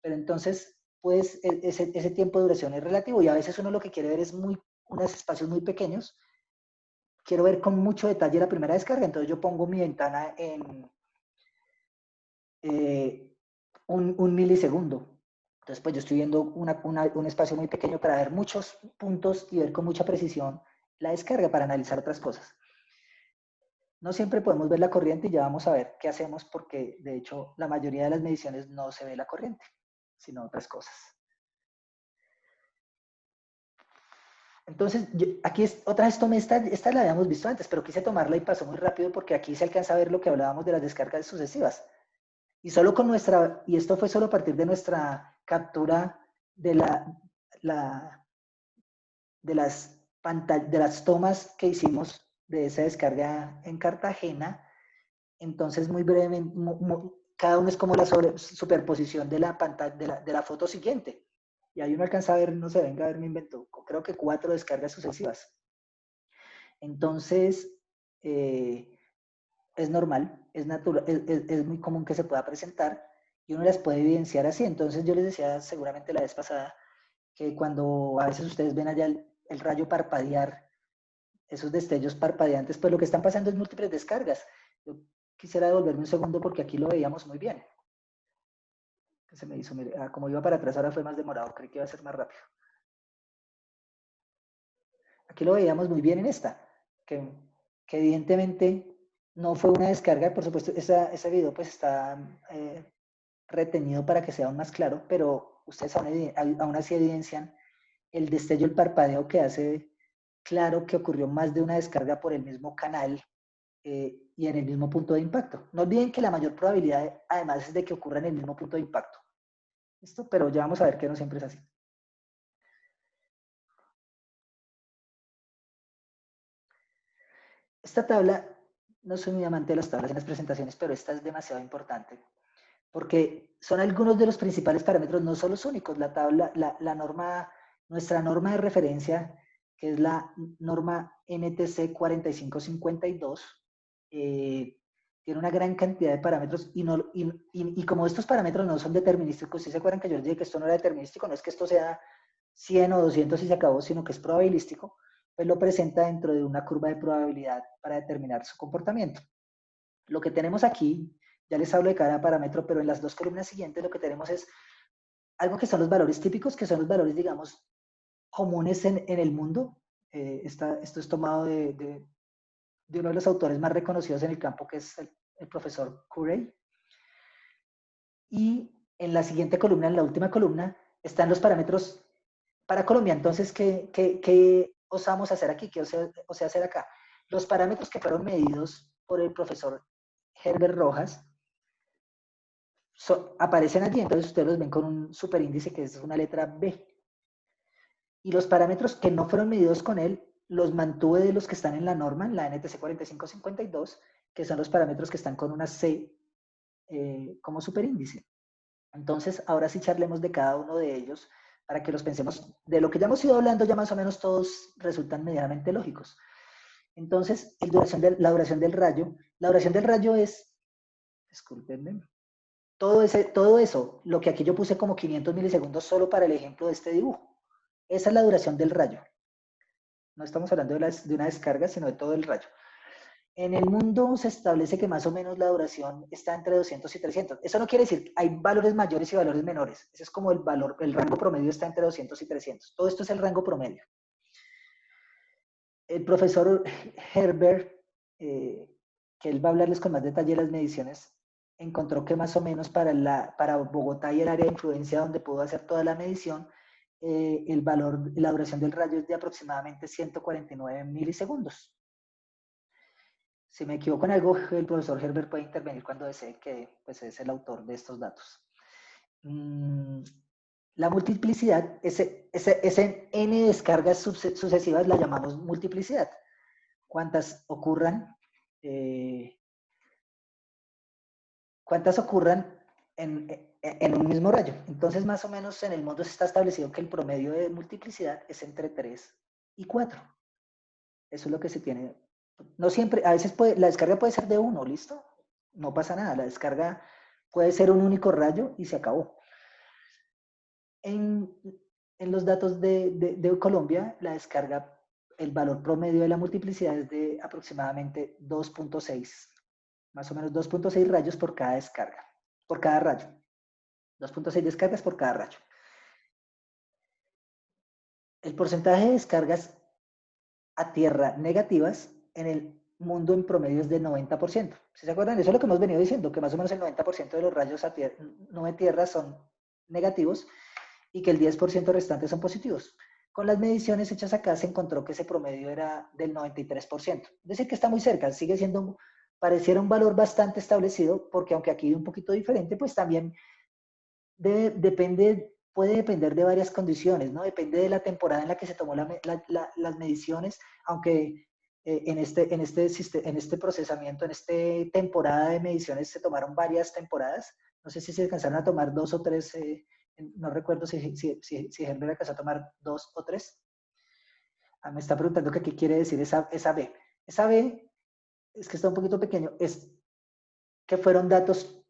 Speaker 1: Pero entonces, pues ese tiempo de duración es relativo, y a veces uno lo que quiere ver es unos espacios muy pequeños. Quiero ver con mucho detalle la primera descarga, entonces yo pongo mi ventana en un milisegundo. Entonces, pues yo estoy viendo un espacio muy pequeño para ver muchos puntos y ver con mucha precisión la descarga para analizar otras cosas. No siempre podemos ver la corriente, y ya vamos a ver qué hacemos, porque de hecho la mayoría de las mediciones no se ve la corriente, sino otras cosas. Entonces, aquí otra vez tomé esta la habíamos visto antes, pero quise tomarla y pasó muy rápido porque aquí se alcanza a ver lo que hablábamos de las descargas sucesivas. Y solo y esto fue solo a partir de nuestra captura de de las tomas que hicimos de esa descarga en Cartagena. Entonces, muy brevemente, cada uno es como la superposición de la pantalla, de la foto siguiente. Y ahí uno alcanza a ver, no sé, venga a ver, me invento, creo que 4 descargas sucesivas. Entonces, es normal, es natural, es muy común que se pueda presentar, y uno las puede evidenciar así. Entonces, yo les decía seguramente la vez pasada que cuando a veces ustedes ven allá el rayo parpadear, esos destellos parpadeantes, pues lo que están pasando es múltiples descargas. Yo quisiera devolverme un segundo porque aquí lo veíamos muy bien. Se me hizo, como iba para atrás ahora fue más demorado, creí que iba a ser más rápido. Aquí lo veíamos muy bien en esta, que evidentemente no fue una descarga, por supuesto, ese video pues está retenido para que sea aún más claro, pero ustedes aún así evidencian el destello, el parpadeo que hace claro que ocurrió más de una descarga por el mismo canal y en el mismo punto de impacto. No olviden que la mayor probabilidad, además, es de que ocurra en el mismo punto de impacto. ¿Listo? Pero ya vamos a ver que no siempre es así. Esta tabla, no soy muy amante de las tablas en las presentaciones, pero esta es demasiado importante, porque son algunos de los principales parámetros, no son los únicos. La tabla, la norma, nuestra norma de referencia, que es la norma NTC 4552, tiene una gran cantidad de parámetros y como estos parámetros no son determinísticos, si se acuerdan que yo les dije que esto no era determinístico, no es que esto sea 100 o 200 y se acabó, sino que es probabilístico, pues lo presenta dentro de una curva de probabilidad para determinar su comportamiento. Lo que tenemos aquí, ya les hablo de cada parámetro, pero en las dos columnas siguientes lo que tenemos es algo que son los valores típicos, que son los valores, digamos, comunes en el mundo. Esto es tomado de uno de los autores más reconocidos en el campo, que es el profesor Curry. Y en la siguiente columna, en la última columna, están los parámetros para Colombia. Entonces, ¿qué osamos hacer aquí? ¿Qué osé hacer acá? Los parámetros que fueron medidos por el profesor Herbert Rojas aparecen allí, entonces ustedes los ven con un superíndice que es una letra B. Y los parámetros que no fueron medidos con él, los mantuve de los que están en la norma, en la NTC 4552, que son los parámetros que están con una C como superíndice. Entonces, ahora sí charlemos de cada uno de ellos para que los pensemos. De lo que ya hemos ido hablando, ya más o menos todos resultan medianamente lógicos. Entonces, la duración del rayo es, discúlpenme, todo eso, lo que aquí yo puse como 500 milisegundos solo para el ejemplo de este dibujo. Esa es la duración del rayo. No estamos hablando de una descarga, sino de todo el rayo. En el mundo se establece que más o menos la duración está entre 200 y 300. Eso no quiere decir, hay valores mayores y valores menores. Ese es como el valor, el rango promedio está entre 200 y 300. Todo esto es el rango promedio. El profesor Herbert, que él va a hablarles con más detalle de las mediciones, encontró que más o menos para Bogotá y el área de influencia donde pudo hacer toda la medición, el valor, la duración del rayo es de aproximadamente 149 milisegundos. Si me equivoco en algo, el profesor Herbert puede intervenir cuando desee, que pues, es el autor de estos datos. La multiplicidad, ese n descargas sucesivas la llamamos multiplicidad. Cuántas ocurran en un mismo rayo. Entonces, más o menos en el mundo se está establecido que el promedio de multiplicidad es entre 3 y 4. Eso es lo que se tiene. No siempre, a veces la descarga puede ser de 1, ¿listo? No pasa nada, la descarga puede ser un único rayo y se acabó. En los datos de Colombia, la descarga, el valor promedio de la multiplicidad es de aproximadamente 2.6, más o menos 2.6 rayos por cada descarga, por cada rayo. 2.6 descargas por cada rayo. El porcentaje de descargas a tierra negativas en el mundo en promedio es del 90%. ¿Sí se acuerdan? Eso es lo que hemos venido diciendo, que más o menos el 90% de los rayos a nube tierra son negativos y que el 10% restante son positivos. Con las mediciones hechas acá se encontró que ese promedio era del 93%. Es decir, que está muy cerca, sigue siendo, pareciera un valor bastante establecido, porque aunque aquí un poquito diferente, pues también puede depender de varias condiciones, ¿no? Depende de la temporada en la que se tomó las mediciones, aunque en este procesamiento, en esta temporada de mediciones se tomaron varias temporadas. No sé si se alcanzaron a tomar 2 o 3, no recuerdo si Herbert alcanzó a tomar 2 o 3. Me está preguntando que qué quiere decir esa B. Esa B, es que está un poquito pequeño, es que fueron datos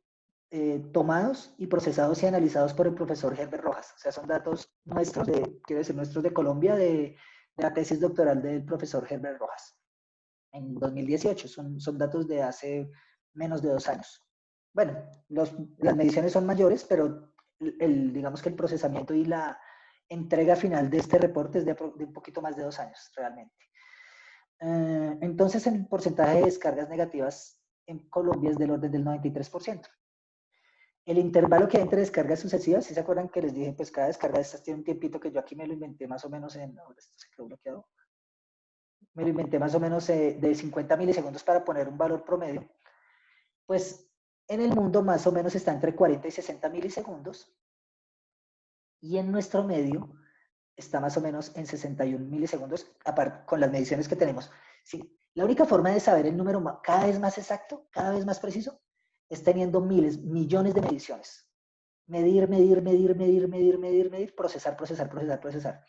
Speaker 1: tomados y procesados y analizados por el profesor Herbert Rojas. O sea, son datos nuestros, quiero decir, nuestros de Colombia, de la tesis doctoral del profesor Herbert Rojas en 2018. Son datos de hace menos de 2 años. Bueno, las mediciones son mayores, pero digamos que el procesamiento y la entrega final de este reporte es de un poquito más de 2 años, realmente. Entonces, el porcentaje de descargas negativas en Colombia es del orden del 93%. El intervalo que hay entre descargas sucesivas, si se acuerdan que les dije, pues cada descarga de estas tiene un tiempito que yo aquí me lo inventé más o menos en, ahora esto se quedó bloqueado, me lo inventé más o menos de 50 milisegundos para poner un valor promedio, pues en el mundo más o menos está entre 40 y 60 milisegundos y en nuestro medio está más o menos en 61 milisegundos, aparte con las mediciones que tenemos. Sí, la única forma de saber el número cada vez más exacto, cada vez más preciso, es teniendo miles, millones de mediciones. Medir, medir, medir, medir, medir, medir, medir, procesar, procesar, procesar, procesar.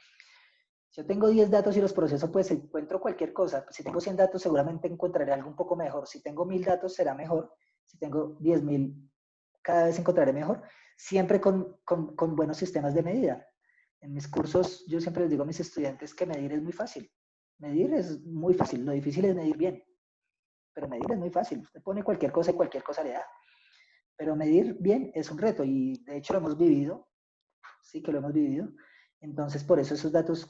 Speaker 1: Si yo tengo 10 datos y los proceso, pues encuentro cualquier cosa. Si tengo 100 datos, seguramente encontraré algo un poco mejor. Si tengo 1000 datos, será mejor. Si tengo 10.000, cada vez encontraré mejor. Siempre con buenos sistemas de medida. En mis cursos, yo siempre les digo a mis estudiantes que medir es muy fácil. Medir es muy fácil. Lo difícil es medir bien. Pero medir es muy fácil. Usted pone cualquier cosa y cualquier cosa le da. Pero medir bien es un reto y de hecho lo hemos vivido. Sí que lo hemos vivido. Entonces, por eso esos datos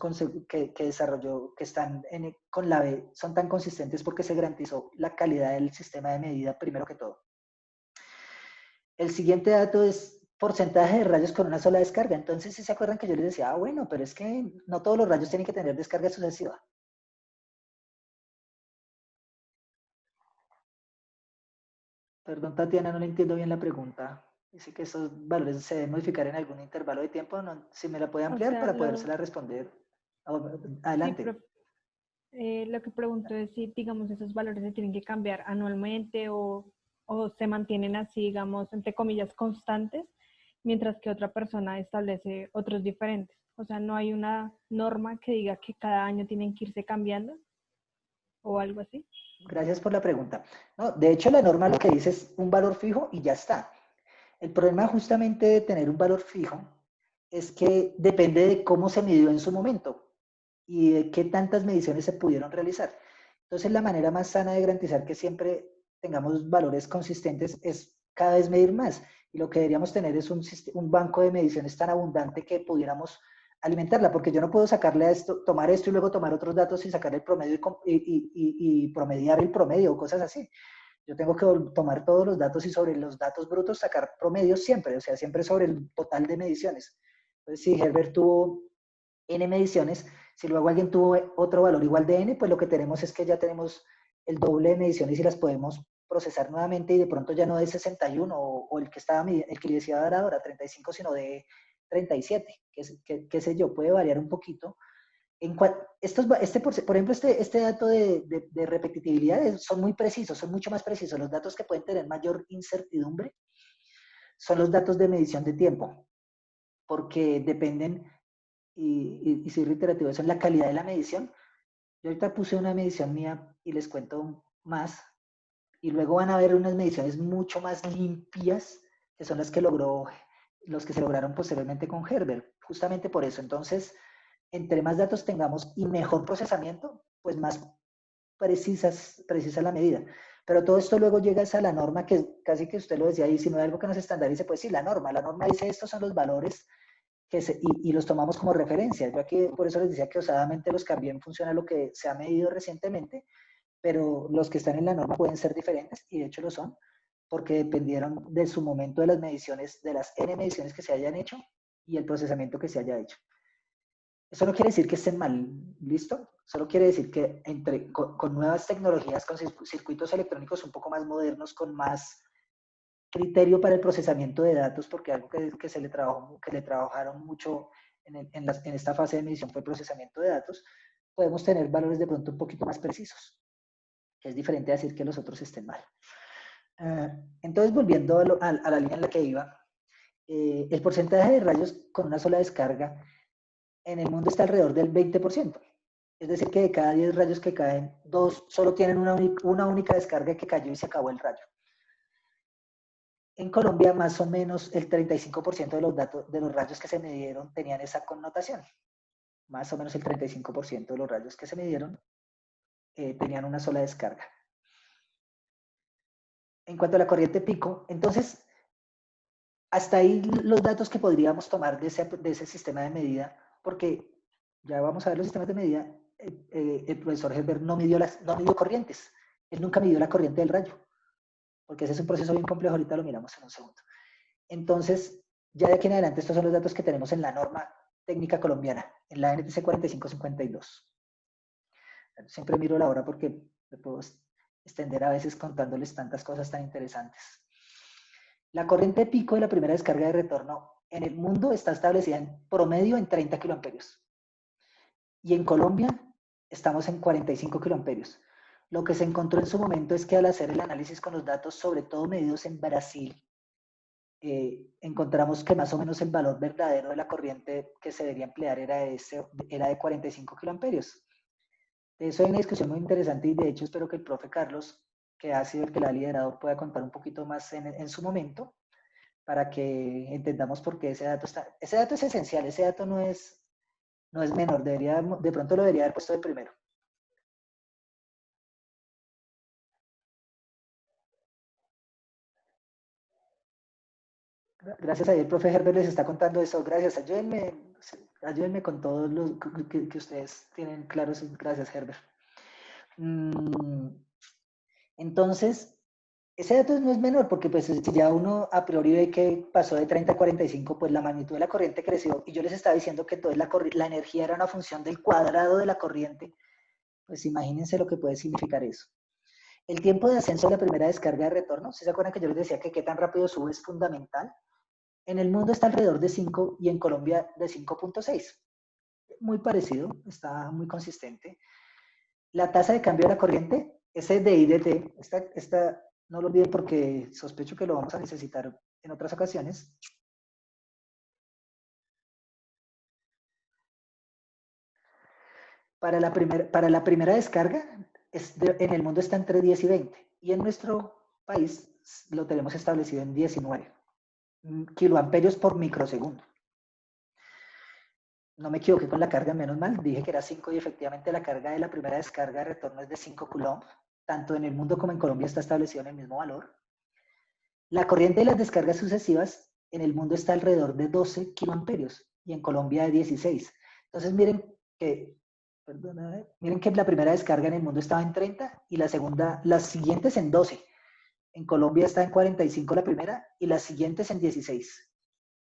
Speaker 1: que desarrolló, que están con la B, son tan consistentes porque se garantizó la calidad del sistema de medida primero que todo. El siguiente dato es porcentaje de rayos con una sola descarga. Entonces, si se acuerdan que yo les decía, bueno, pero es que no todos los rayos tienen que tener descarga sucesiva. Perdón, Tatiana, no le entiendo bien la pregunta. Dice que esos valores se deben modificar en algún intervalo de tiempo. No, si me la puede
Speaker 4: O
Speaker 1: ampliar
Speaker 4: sea,
Speaker 1: para podérsela responder.
Speaker 4: sí,
Speaker 1: Adelante.
Speaker 4: lo que pregunto es si, digamos, esos valores se tienen que cambiar anualmente o se mantienen así, digamos, entre comillas, constantes, mientras que otra persona establece otros diferentes. O sea, no hay una norma que diga que cada año tienen que irse cambiando o algo así.
Speaker 1: Gracias por la pregunta. No, de hecho, la norma lo que dice es un valor fijo y ya está. El problema justamente de tener un valor fijo es que depende de cómo se midió en su momento y de qué tantas mediciones se pudieron realizar. Entonces, la manera más sana de garantizar que siempre tengamos valores consistentes es cada vez medir más. Y lo que deberíamos tener es un banco de mediciones tan abundante que pudiéramos alimentarla, porque yo no puedo sacarle a esto, tomar esto y luego tomar otros datos y sacar el promedio y promediar el promedio o cosas así. Yo tengo que tomar todos los datos y sobre los datos brutos sacar promedios siempre, o sea, siempre sobre el total de mediciones. Entonces, si Herbert tuvo n mediciones, si luego alguien tuvo otro valor igual de n, pues lo que tenemos es que ya tenemos el doble de mediciones y las podemos procesar nuevamente y de pronto ya no de 61 o el que le decía ahora 35, sino de 37, qué sé yo, puede variar un poquito. Por ejemplo, este dato de repetitividad son muy precisos, son mucho más precisos. Los datos que pueden tener mayor incertidumbre son los datos de medición de tiempo, porque dependen, y soy reiterativo, eso es la calidad de la medición. Yo ahorita puse una medición mía y les cuento más, y luego van a ver unas mediciones mucho más limpias, que son las que los que se lograron posteriormente con Herbert, justamente por eso. Entonces, entre más datos tengamos y mejor procesamiento, pues más precisa la medida. Pero todo esto luego llega a la norma que casi que usted lo decía ahí, si no hay algo que nos estandarice, pues sí, la norma dice estos son los valores y los tomamos como referencia. Yo aquí por eso les decía que osadamente los cambié en función a lo que se ha medido recientemente, pero los que están en la norma pueden ser diferentes y de hecho lo son, porque dependieron de su momento de las mediciones, de las N mediciones que se hayan hecho y el procesamiento que se haya hecho. Eso no quiere decir que estén mal, ¿listo? Solo quiere decir que con nuevas tecnologías, con circuitos electrónicos un poco más modernos, con más criterio para el procesamiento de datos, porque algo que le trabajaron mucho en esta fase de medición fue el procesamiento de datos, podemos tener valores de pronto un poquito más precisos, que es diferente a decir que los otros estén mal. Entonces, volviendo a la línea en la que iba, el porcentaje de rayos con una sola descarga en el mundo está alrededor del 20%. Es decir, que de cada 10 rayos que caen, 2 solo tienen una única descarga que cayó y se acabó el rayo. En Colombia, más o menos el 35% de los rayos que se midieron tenían esa connotación. Más o menos el 35% de los rayos que se midieron tenían una sola descarga. En cuanto a la corriente pico, entonces, hasta ahí los datos que podríamos tomar de ese sistema de medida, porque ya vamos a ver los sistemas de medida, el profesor Herbert no midió corrientes, él nunca midió la corriente del rayo, porque ese es un proceso bien complejo, ahorita lo miramos en un segundo. Entonces, ya de aquí en adelante, estos son los datos que tenemos en la norma técnica colombiana, en la NTC 4552. Siempre miro la hora porque me puedo extender a veces contándoles tantas cosas tan interesantes. La corriente de pico de la primera descarga de retorno en el mundo está establecida en promedio en 30 kiloamperios. Y en Colombia estamos en 45 kiloamperios. Lo que se encontró en su momento es que al hacer el análisis con los datos, sobre todo medidos en Brasil, encontramos que más o menos el valor verdadero de la corriente que se debería emplear era de 45 kiloamperios. De eso hay una discusión muy interesante y de hecho espero que el profe Carlos, que ha sido el que la ha liderado, pueda contar un poquito más en su momento para que entendamos por qué ese dato está. Ese dato es esencial, ese dato no es menor, de pronto lo debería haber puesto de primero. Gracias a el profe Herbert les está contando eso. Gracias, ayúdenme con todos los que ustedes tienen claros. Gracias, Herbert. Entonces, ese dato no es menor porque pues si ya uno a priori ve que pasó de 30 a 45, pues la magnitud de la corriente creció y yo les estaba diciendo que entonces la energía era una función del cuadrado de la corriente, pues imagínense lo que puede significar eso. El tiempo de ascenso de la primera descarga de retorno, ¿se acuerdan que yo les decía que qué tan rápido sube es fundamental? En el mundo está alrededor de 5 y en Colombia de 5.6. Muy parecido, está muy consistente. La tasa de cambio de la corriente, ese DIDT, esta no lo olviden porque sospecho que lo vamos a necesitar en otras ocasiones. Para la primera descarga, en el mundo está entre 10 y 20. Y en nuestro país lo tenemos establecido en 19 kiloamperios por microsegundo. No me equivoqué con la carga, menos mal, dije que era 5 y efectivamente la carga de la primera descarga de retorno es de 5 coulomb. Tanto en el mundo como en Colombia está establecido en el mismo valor. La corriente de las descargas sucesivas en el mundo está alrededor de 12 kiloamperios y en Colombia de 16. Entonces miren que la primera descarga en el mundo estaba en 30 y las siguientes en 12. En Colombia está en 45 la primera y las siguientes en 16.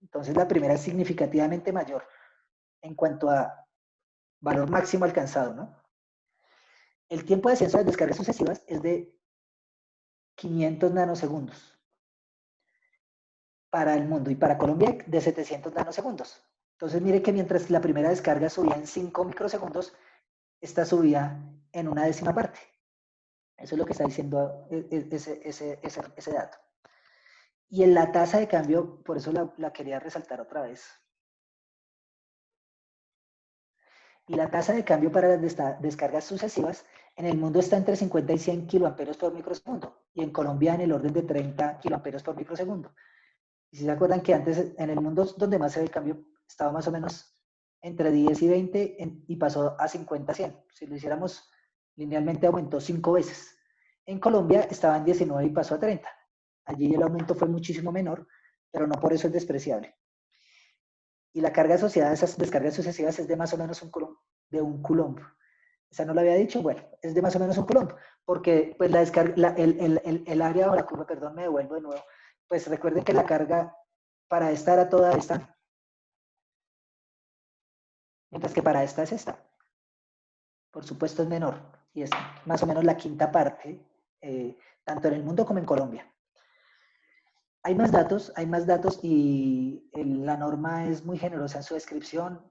Speaker 1: Entonces la primera es significativamente mayor en cuanto a valor máximo alcanzado, ¿no? El tiempo de ascenso de las descargas sucesivas es de 500 nanosegundos para el mundo y para Colombia de 700 nanosegundos. Entonces mire que mientras la primera descarga subía en 5 microsegundos, esta subía en una décima parte. Eso es lo que está diciendo ese dato. Y en la tasa de cambio, por eso la quería resaltar otra vez. Y la tasa de cambio para las descargas sucesivas en el mundo está entre 50 y 100 kiloamperios por microsegundo y en Colombia en el orden de 30 kiloamperios por microsegundo. Y si se acuerdan que antes en el mundo donde más se ve el cambio estaba más o menos entre 10 y 20 y pasó a 50 a 100. Si lo hiciéramos linealmente aumentó 5 veces. En Colombia estaba en 19 y pasó a 30. Allí el aumento fue muchísimo menor, pero no por eso es despreciable. Y la carga asociada a esas descargas sucesivas es de más o menos un coulomb. Esa no lo había dicho, bueno, es de más o menos un coulomb, porque pues el área o la curva, perdón, me devuelvo de nuevo, pues recuerden que la carga para esta era toda esta, mientras que para esta es esta. Por supuesto es menor, y es más o menos la quinta parte, tanto en el mundo como en Colombia. Hay más datos y la norma es muy generosa en su descripción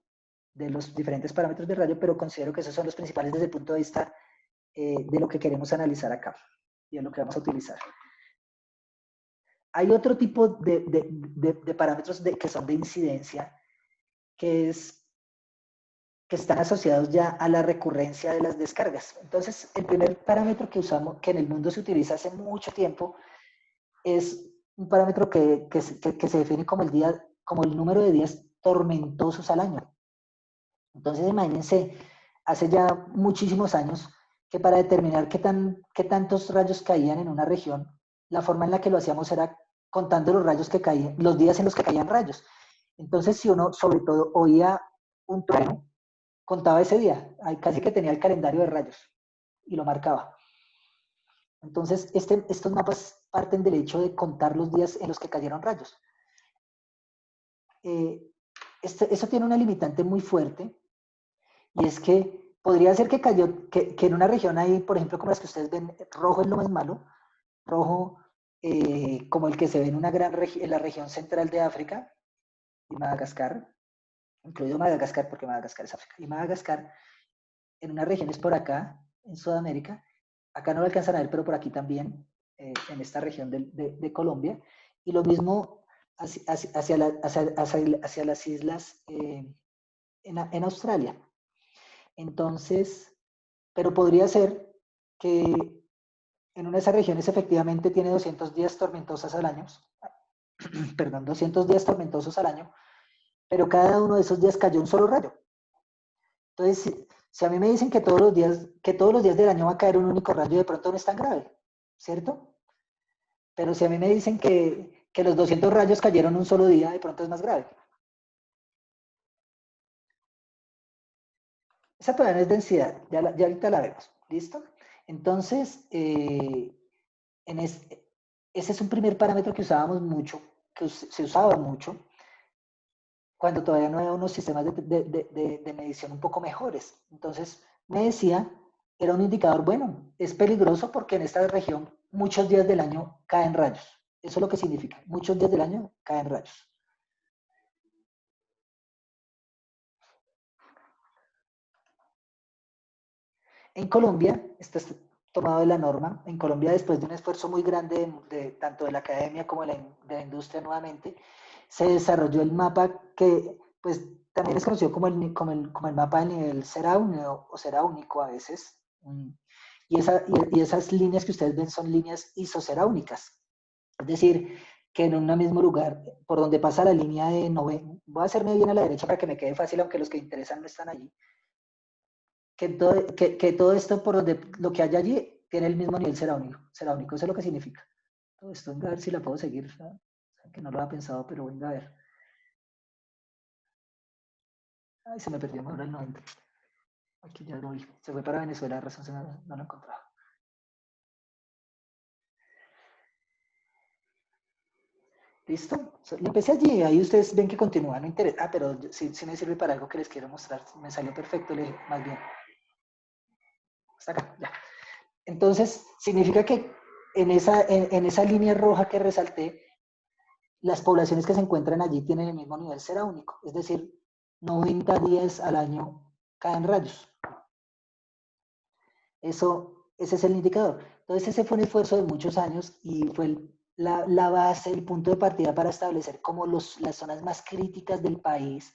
Speaker 1: de los diferentes parámetros de radio, pero considero que esos son los principales desde el punto de vista de lo que queremos analizar acá y de lo que vamos a utilizar. Hay otro tipo de parámetros que son de incidencia, que están asociados ya a la recurrencia de las descargas. Entonces, el primer parámetro que usamos, que en el mundo se utiliza hace mucho tiempo, es un parámetro que se define como el número de días tormentosos al año. Entonces, imagínense, hace ya muchísimos años, que para determinar qué tantos rayos caían en una región, la forma en la que lo hacíamos era contando los rayos que caían, los días en los que caían rayos. Entonces, si uno, sobre todo, oía un trueno, contaba ese día, casi que tenía el calendario de rayos y lo marcaba. Entonces, estos mapas parten del hecho de contar los días en los que cayeron rayos. Eso tiene una limitante muy fuerte, y es que podría ser que cayó, que en una región ahí, por ejemplo, como las que ustedes ven, rojo es lo más malo, rojo como el que se ve en, en la región central de África y Madagascar, incluido Madagascar, porque Madagascar es África, y Madagascar, en unas regiones por acá, en Sudamérica, acá no lo alcanzan a ver, pero por aquí también, en esta región de Colombia, y lo mismo hacia las islas en Australia. Entonces, pero podría ser que en una de esas regiones efectivamente tiene 200 días tormentosos al año, perdón, 200 días tormentosos al año, pero cada uno de esos días cayó un solo rayo. Entonces, si a mí me dicen que todos los días del año va a caer un único rayo, de pronto no es tan grave, ¿cierto? Pero si a mí me dicen que los 200 rayos cayeron un solo día, de pronto es más grave. Esa todavía no es densidad, ya ahorita la vemos, ¿listo? Entonces, ese es un primer parámetro que usábamos mucho, que se usaba mucho, cuando todavía no había unos sistemas de medición un poco mejores. Entonces, me decía, era un indicador bueno, es peligroso porque en esta región muchos días del año caen rayos. Eso es lo que significa, muchos días del año caen rayos. En Colombia, esto es tomado de la norma, en Colombia después de un esfuerzo muy grande tanto de la academia como de la industria nuevamente, se desarrolló el mapa que pues también es conocido como el mapa de nivel Seraúnico o Seraúnico a veces. Y esas líneas que ustedes ven son líneas isoseraúnicas. Es decir, que en un mismo lugar, por donde pasa la línea de 90, voy a hacerme bien a la derecha para que me quede fácil, aunque los que interesan no están allí, que todo esto por donde lo que hay allí tiene el mismo nivel seraúnico. Seraúnico, eso es lo que significa. Todo esto, venga a ver si la puedo seguir, ¿sabes? Que no lo había pensado, pero venga a ver. Ay, se me perdió ahora el 90. Aquí ya lo vi. Se fue para Venezuela, de razón no lo encontraba. ¿Listo? Lo empecé allí, ahí ustedes ven que continúa, no interesa. Ah, pero sí, sí me sirve para algo que les quiero mostrar. Me salió perfecto, más bien. Hasta acá, ya. Entonces, significa que en esa línea roja que resalté, las poblaciones que se encuentran allí tienen el mismo nivel seraúnico, es decir, 90 días al año caen rayos. Ese es el indicador. Entonces ese fue un esfuerzo de muchos años y fue la base, el punto de partida para establecer como las zonas más críticas del país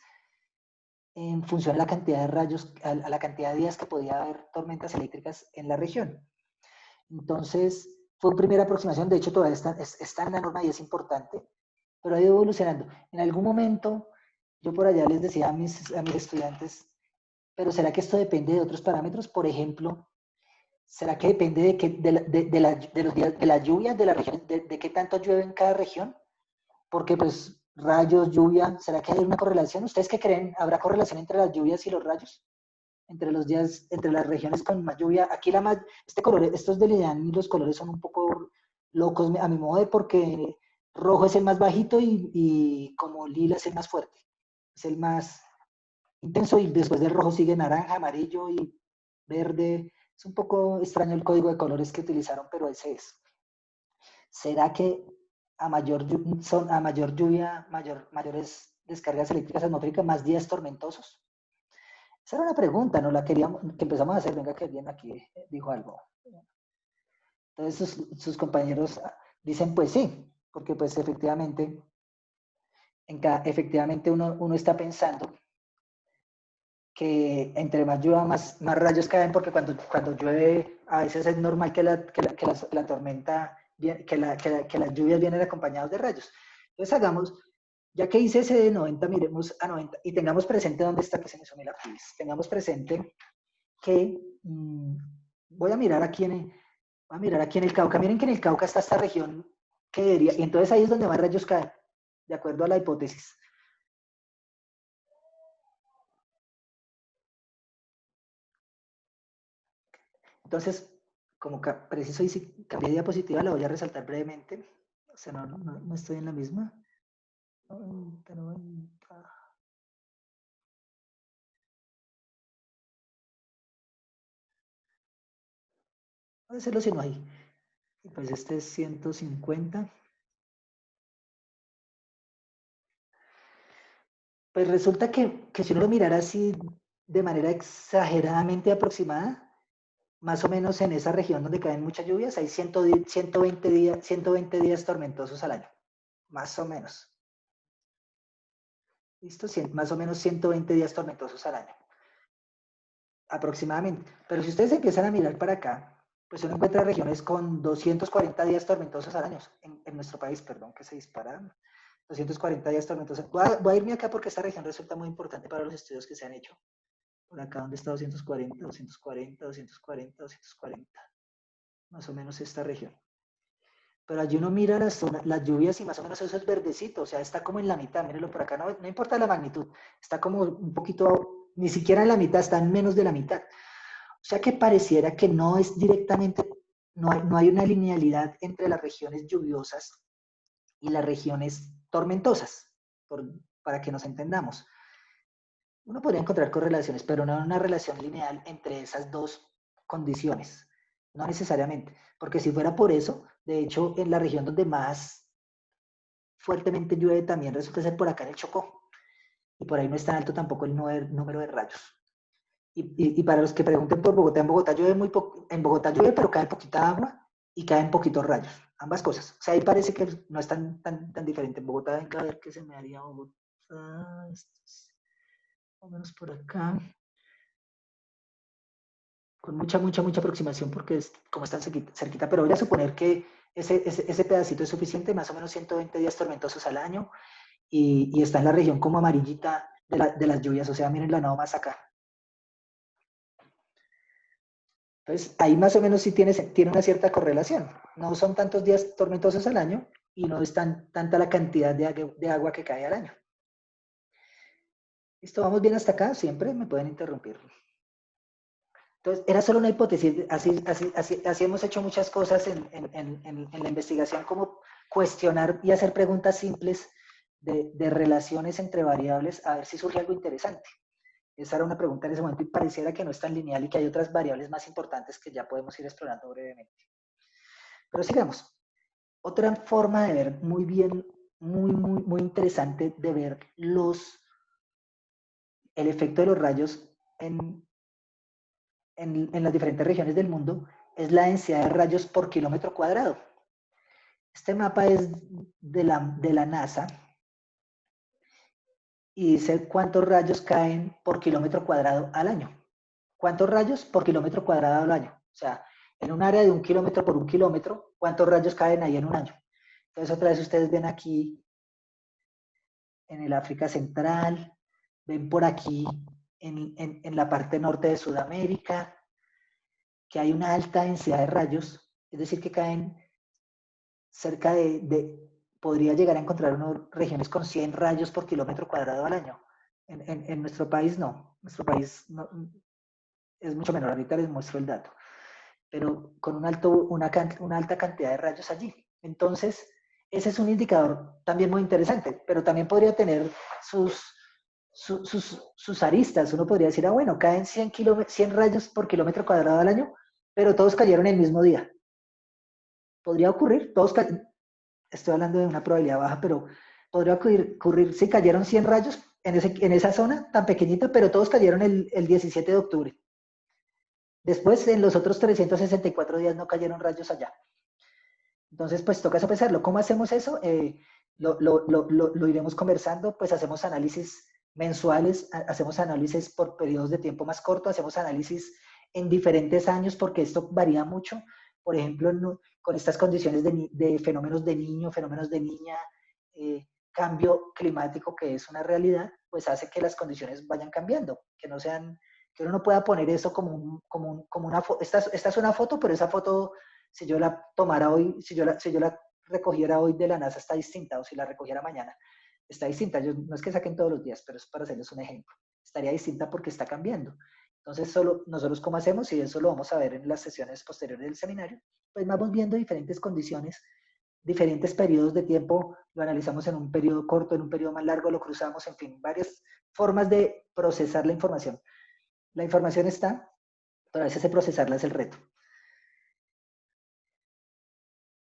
Speaker 1: en función a la cantidad de rayos, a la cantidad de días que podía haber tormentas eléctricas en la región. Entonces, fue una primera aproximación, de hecho todavía está en la norma y es importante, pero ha ido evolucionando. En algún momento, yo por allá les decía a mis estudiantes, pero ¿será que esto depende de otros parámetros? Por ejemplo, ¿será que depende de los días, de las lluvias de la región, de qué tanto llueve en cada región? Porque pues rayos, lluvia, ¿será que hay una correlación? ¿Ustedes qué creen? ¿Habrá correlación entre las lluvias y los rayos? Entre los días, entre las regiones con más lluvia. Aquí estos de Lidan, los colores son un poco locos a mi modo de porque rojo es el más bajito y como lila es el más fuerte. Es el más intenso y después del rojo sigue naranja, amarillo y verde. Es un poco extraño el código de colores que utilizaron, pero ese es. ¿Será que a mayor lluvia, mayores descargas eléctricas atmosféricas, más días tormentosos? Esa era una pregunta, ¿no? La queríamos, que empezamos a hacer, venga que alguien aquí dijo algo. Entonces sus compañeros dicen, pues sí, porque pues efectivamente, efectivamente uno está pensando que entre más llueva, más rayos caen, porque cuando llueve, a veces es normal que la tormenta, que las lluvias vienen acompañadas de rayos. Entonces hagamos, ya que hice ese de 90, miremos a 90 y tengamos presente dónde está, que se me sume la lápiz. Tengamos presente que voy a mirar aquí en el Cauca. Miren que en el Cauca está esta región que debería, y entonces ahí es donde más rayos caen, de acuerdo a la hipótesis. Entonces, como preciso y si cambié de diapositiva, la voy a resaltar brevemente. O sea, no estoy en la misma. 90, 90. Voy a hacerlo si no hay. Y pues este es 150. Pues resulta que si uno lo mirara así de manera exageradamente aproximada, más o menos en esa región donde caen muchas lluvias, hay 120 días tormentosos al año. Más o menos. ¿Listo? Más o menos 120 días tormentosos al año. Aproximadamente. Pero si ustedes empiezan a mirar para acá, pues uno encuentra regiones con 240 días tormentosos al año. En nuestro país, perdón, que se disparan. 240 días tormentosos. Voy a irme acá porque esta región resulta muy importante para los estudios que se han hecho. Por acá donde está 240, 240, 240, 240. Más o menos esta región. Pero allí uno mira las lluvias y más o menos eso es verdecito, o sea, está como en la mitad, mírenlo por acá, no importa la magnitud, está como un poquito, ni siquiera en la mitad, está en menos de la mitad. O sea que pareciera que no es directamente, no hay una linealidad entre las regiones lluviosas y las regiones tormentosas, para que nos entendamos. Uno podría encontrar correlaciones, pero no una relación lineal entre esas dos condiciones. No necesariamente, porque si fuera por eso, de hecho, en la región donde más fuertemente llueve también resulta ser por acá en el Chocó. Y por ahí no es tan alto tampoco el número de rayos. Y para los que pregunten por Bogotá, en Bogotá llueve muy poco, en Bogotá llueve, pero cae poquita agua y caen poquitos rayos. Ambas cosas. O sea, ahí parece que no es tan diferente. En Bogotá, venga a ver qué se me haría Bogotá. Más o menos por acá. Con mucha aproximación porque es como están cerquita, pero voy a suponer que ese pedacito es suficiente, más o menos 120 días tormentosos al año, y está en la región como amarillita de las lluvias, o sea, miren la nada más acá. Entonces, ahí más o menos sí tiene una cierta correlación. No son tantos días tormentosos al año y no es tanta la cantidad de agua que cae al año. ¿Listo? ¿Vamos bien hasta acá? Siempre me pueden interrumpir. Entonces, era solo una hipótesis, así hemos hecho muchas cosas en la investigación, como cuestionar y hacer preguntas simples de relaciones entre variables, a ver si surge algo interesante. Esa era una pregunta en ese momento y pareciera que no es tan lineal y que hay otras variables más importantes que ya podemos ir explorando brevemente. Pero sigamos. Otra forma de ver muy bien, muy interesante de ver el efecto de los rayos en las diferentes regiones del mundo es la densidad de rayos por kilómetro cuadrado. Este mapa es de la NASA y dice cuántos rayos caen por kilómetro cuadrado al año. ¿Cuántos rayos por kilómetro cuadrado al año? O sea, en un área de 1 kilómetro por 1 kilómetro, ¿cuántos rayos caen ahí en un año? Entonces otra vez ustedes ven aquí en el África Central, ven por aquí en la parte norte de Sudamérica, que hay una alta densidad de rayos, es decir, que caen cerca podría llegar a encontrar unas regiones con 100 rayos por kilómetro cuadrado al año. En nuestro país no, nuestro país no, es mucho menor, ahorita les muestro el dato, pero con una alta cantidad de rayos allí. Entonces, ese es un indicador también muy interesante, pero también podría tener sus aristas. Uno podría decir, bueno, caen 100 rayos por kilómetro cuadrado al año, pero todos cayeron el mismo día. Podría ocurrir, estoy hablando de una probabilidad baja, pero podría ocurrir si cayeron 100 rayos en esa zona tan pequeñita, pero todos cayeron el 17 de octubre. Después, en los otros 364 días no cayeron rayos allá. Entonces, pues toca sopesarlo. ¿Cómo hacemos eso? Lo iremos conversando, pues hacemos análisis mensuales, hacemos análisis por periodos de tiempo más cortos, hacemos análisis en diferentes años porque esto varía mucho. Por ejemplo, con estas condiciones de fenómenos de niño, fenómenos de niña, cambio climático que es una realidad, pues hace que las condiciones vayan cambiando, que no sean, que uno no pueda poner eso como una foto. Esta es una foto, pero esa foto, si yo la tomara hoy, si yo la recogiera hoy de la NASA está distinta, o si la recogiera mañana está distinta. No es que saquen todos los días, pero es para hacerles un ejemplo. Estaría distinta porque está cambiando. Entonces, nosotros cómo hacemos, y eso lo vamos a ver en las sesiones posteriores del seminario, pues vamos viendo diferentes condiciones, diferentes periodos de tiempo, lo analizamos en un periodo corto, en un periodo más largo, lo cruzamos, en fin, varias formas de procesar la información. La información está, pero a veces procesarla es el reto.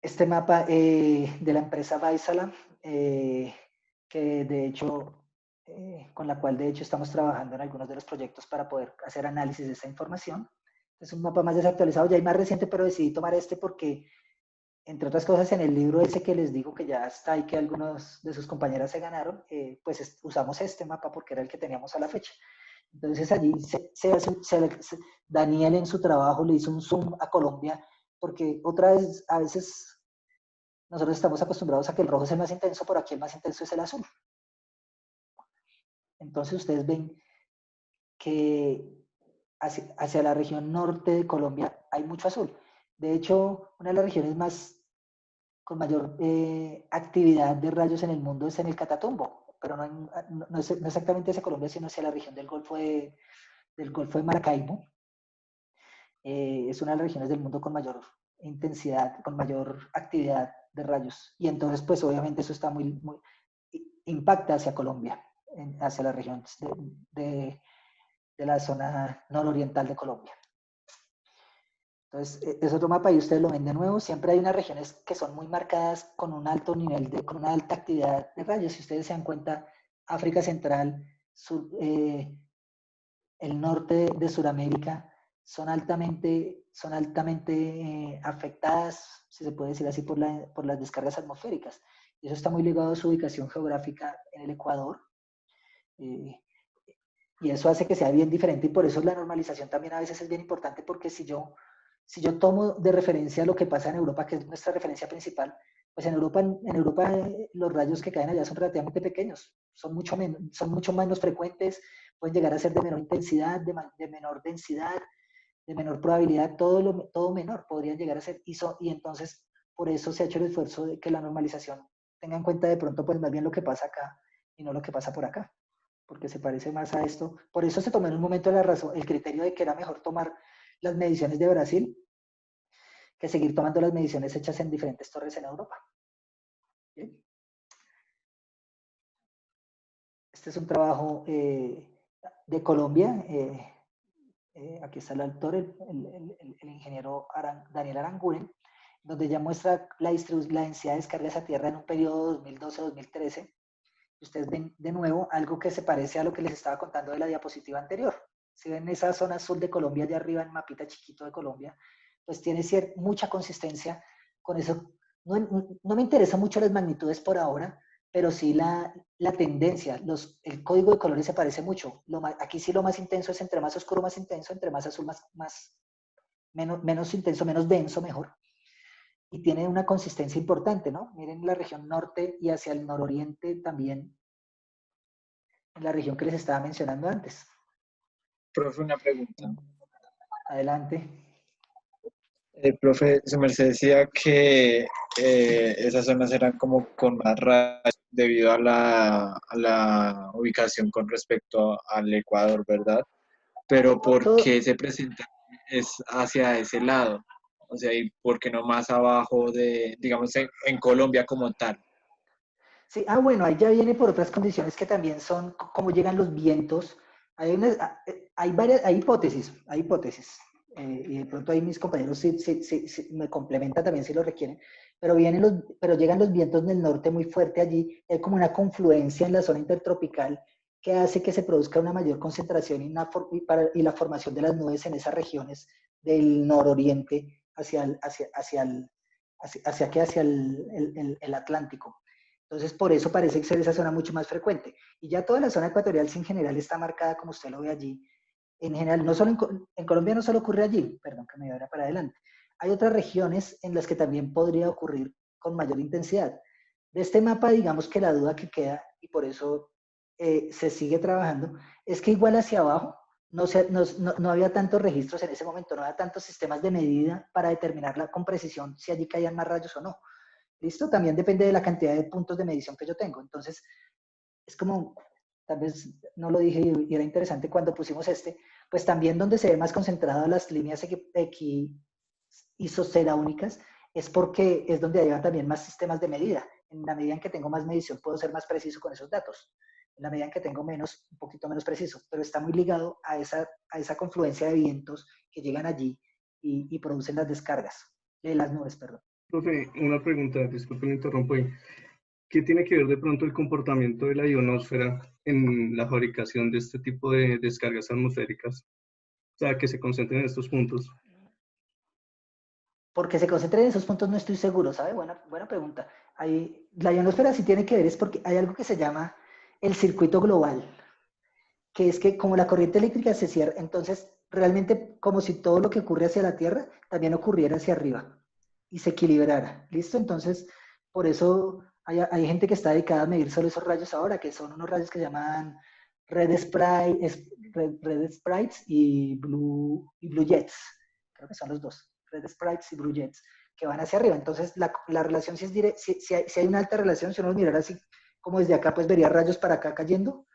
Speaker 1: este mapa de la empresa Vaisala, que de hecho, con la cual de hecho estamos trabajando en algunos de los proyectos para poder hacer análisis de esa información. Es un mapa más desactualizado, ya hay más reciente, pero decidí tomar este porque, entre otras cosas, en el libro ese que les digo que ya está y que algunos de sus compañeras se ganaron, pues usamos este mapa porque era el que teníamos a la fecha. Entonces allí Daniel en su trabajo le hizo un zoom a Colombia, porque otra vez, a veces nosotros estamos acostumbrados a que el rojo es el más intenso, pero aquí el más intenso es el azul. Entonces ustedes ven que hacia la región norte de Colombia hay mucho azul. De hecho, una de las regiones con mayor actividad de rayos en el mundo es en el Catatumbo, pero no exactamente hacia Colombia, sino hacia la región del Golfo de Maracaibo. Es una de las regiones del mundo con mayor intensidad, con mayor actividad de rayos. Y entonces, pues obviamente eso está muy impacta hacia Colombia, hacia la región de la zona nororiental de Colombia. Entonces, es otro mapa y ustedes lo ven de nuevo. Siempre hay unas regiones que son muy marcadas con un alto nivel, con una alta actividad de rayos. Si ustedes se dan cuenta, África Central, el norte de Sudamérica, son altamente afectadas, si se puede decir así, por las descargas atmosféricas. Y eso está muy ligado a su ubicación geográfica en el Ecuador. Y eso hace que sea bien diferente y por eso la normalización también a veces es bien importante porque si yo tomo de referencia lo que pasa en Europa, que es nuestra referencia principal, pues en Europa los rayos que caen allá son relativamente pequeños, son mucho menos frecuentes, pueden llegar a ser de menor intensidad, de menor densidad, de menor probabilidad, todo menor podrían llegar a ser, y entonces por eso se ha hecho el esfuerzo de que la normalización tenga en cuenta de pronto pues más bien lo que pasa acá y no lo que pasa por acá, porque se parece más a esto. Por eso se tomó en un momento el criterio de que era mejor tomar las mediciones de Brasil que seguir tomando las mediciones hechas en diferentes torres en Europa. ¿Bien? Este es un trabajo de Colombia. Aquí está el autor, el ingeniero Daniel Aranguren, donde ya muestra la densidad de descargas a tierra en un periodo 2012-2013. Ustedes ven de nuevo algo que se parece a lo que les estaba contando de la diapositiva anterior. Si ven esa zona azul de Colombia de arriba, en mapita chiquito de Colombia, pues tiene mucha consistencia con eso. No me interesan mucho las magnitudes por ahora, pero sí la tendencia, el código de colores se parece mucho. Aquí sí lo más intenso es entre más oscuro, más intenso, entre más azul, menos intenso, menos denso, mejor. Y tiene una consistencia importante, ¿no? Miren la región norte y hacia el nororiente también, en la región que les estaba mencionando antes.
Speaker 2: Profe, una pregunta.
Speaker 1: Adelante.
Speaker 2: Profe, su merced decía que esas zonas eran como con más rayos debido a la ubicación con respecto al Ecuador, ¿verdad? Pero ¿por qué se presenta es hacia ese lado? O sea, ¿y por qué no más abajo digamos, en Colombia como tal?
Speaker 1: Sí, bueno, ahí ya viene por otras condiciones que también son cómo llegan los vientos. Hay hipótesis, y de pronto ahí mis compañeros sí me complementan también si lo requieren, pero llegan los vientos del norte muy fuerte allí, hay como una confluencia en la zona intertropical que hace que se produzca una mayor concentración y la formación de las nubes en esas regiones del nororiente hacia el Atlántico. Entonces, por eso parece ser esa zona mucho más frecuente. Y ya toda la zona ecuatorial, sí, en general, está marcada como usted lo ve allí. En general, no solo en Colombia no solo ocurre allí, perdón que me vaya para adelante. Hay otras regiones en las que también podría ocurrir con mayor intensidad. De este mapa, digamos que la duda que queda, y por eso se sigue trabajando, es que igual hacia abajo no había tantos registros en ese momento, no había tantos sistemas de medida para determinar con precisión si allí caían más rayos o no. ¿Listo? También depende de la cantidad de puntos de medición que yo tengo. Entonces, es como, tal vez no lo dije y era interesante cuando pusimos pues también donde se ve más concentradas las líneas isoceraúnicas es porque es donde hay también más sistemas de medida. En la medida en que tengo más medición, puedo ser más preciso con esos datos. En la medida en que tengo menos, un poquito menos preciso. Pero está muy ligado a esa confluencia de vientos que llegan allí y producen las descargas, las nubes, perdón.
Speaker 5: Profe, una pregunta, disculpe, me interrumpo ahí. ¿Qué tiene que ver de pronto el comportamiento de la ionosfera en la fabricación de este tipo de descargas atmosféricas? O sea, que se concentren en estos puntos.
Speaker 1: Porque se concentre en esos puntos no estoy seguro, ¿sabe? Buena pregunta. La ionosfera sí tiene que ver, es porque hay algo que se llama el circuito global, que es que como la corriente eléctrica se cierra, entonces realmente como si todo lo que ocurre hacia la Tierra también ocurriera hacia arriba y se equilibrara. ¿Listo? Entonces, por eso hay gente que está dedicada a medir solo esos rayos ahora, que son unos rayos que se llaman red sprites y blue jets. Creo que son los dos, red sprites y blue jets, que van hacia arriba. Entonces, la relación si es si hay una alta relación, si uno mirara así como desde acá, pues vería rayos para acá cayendo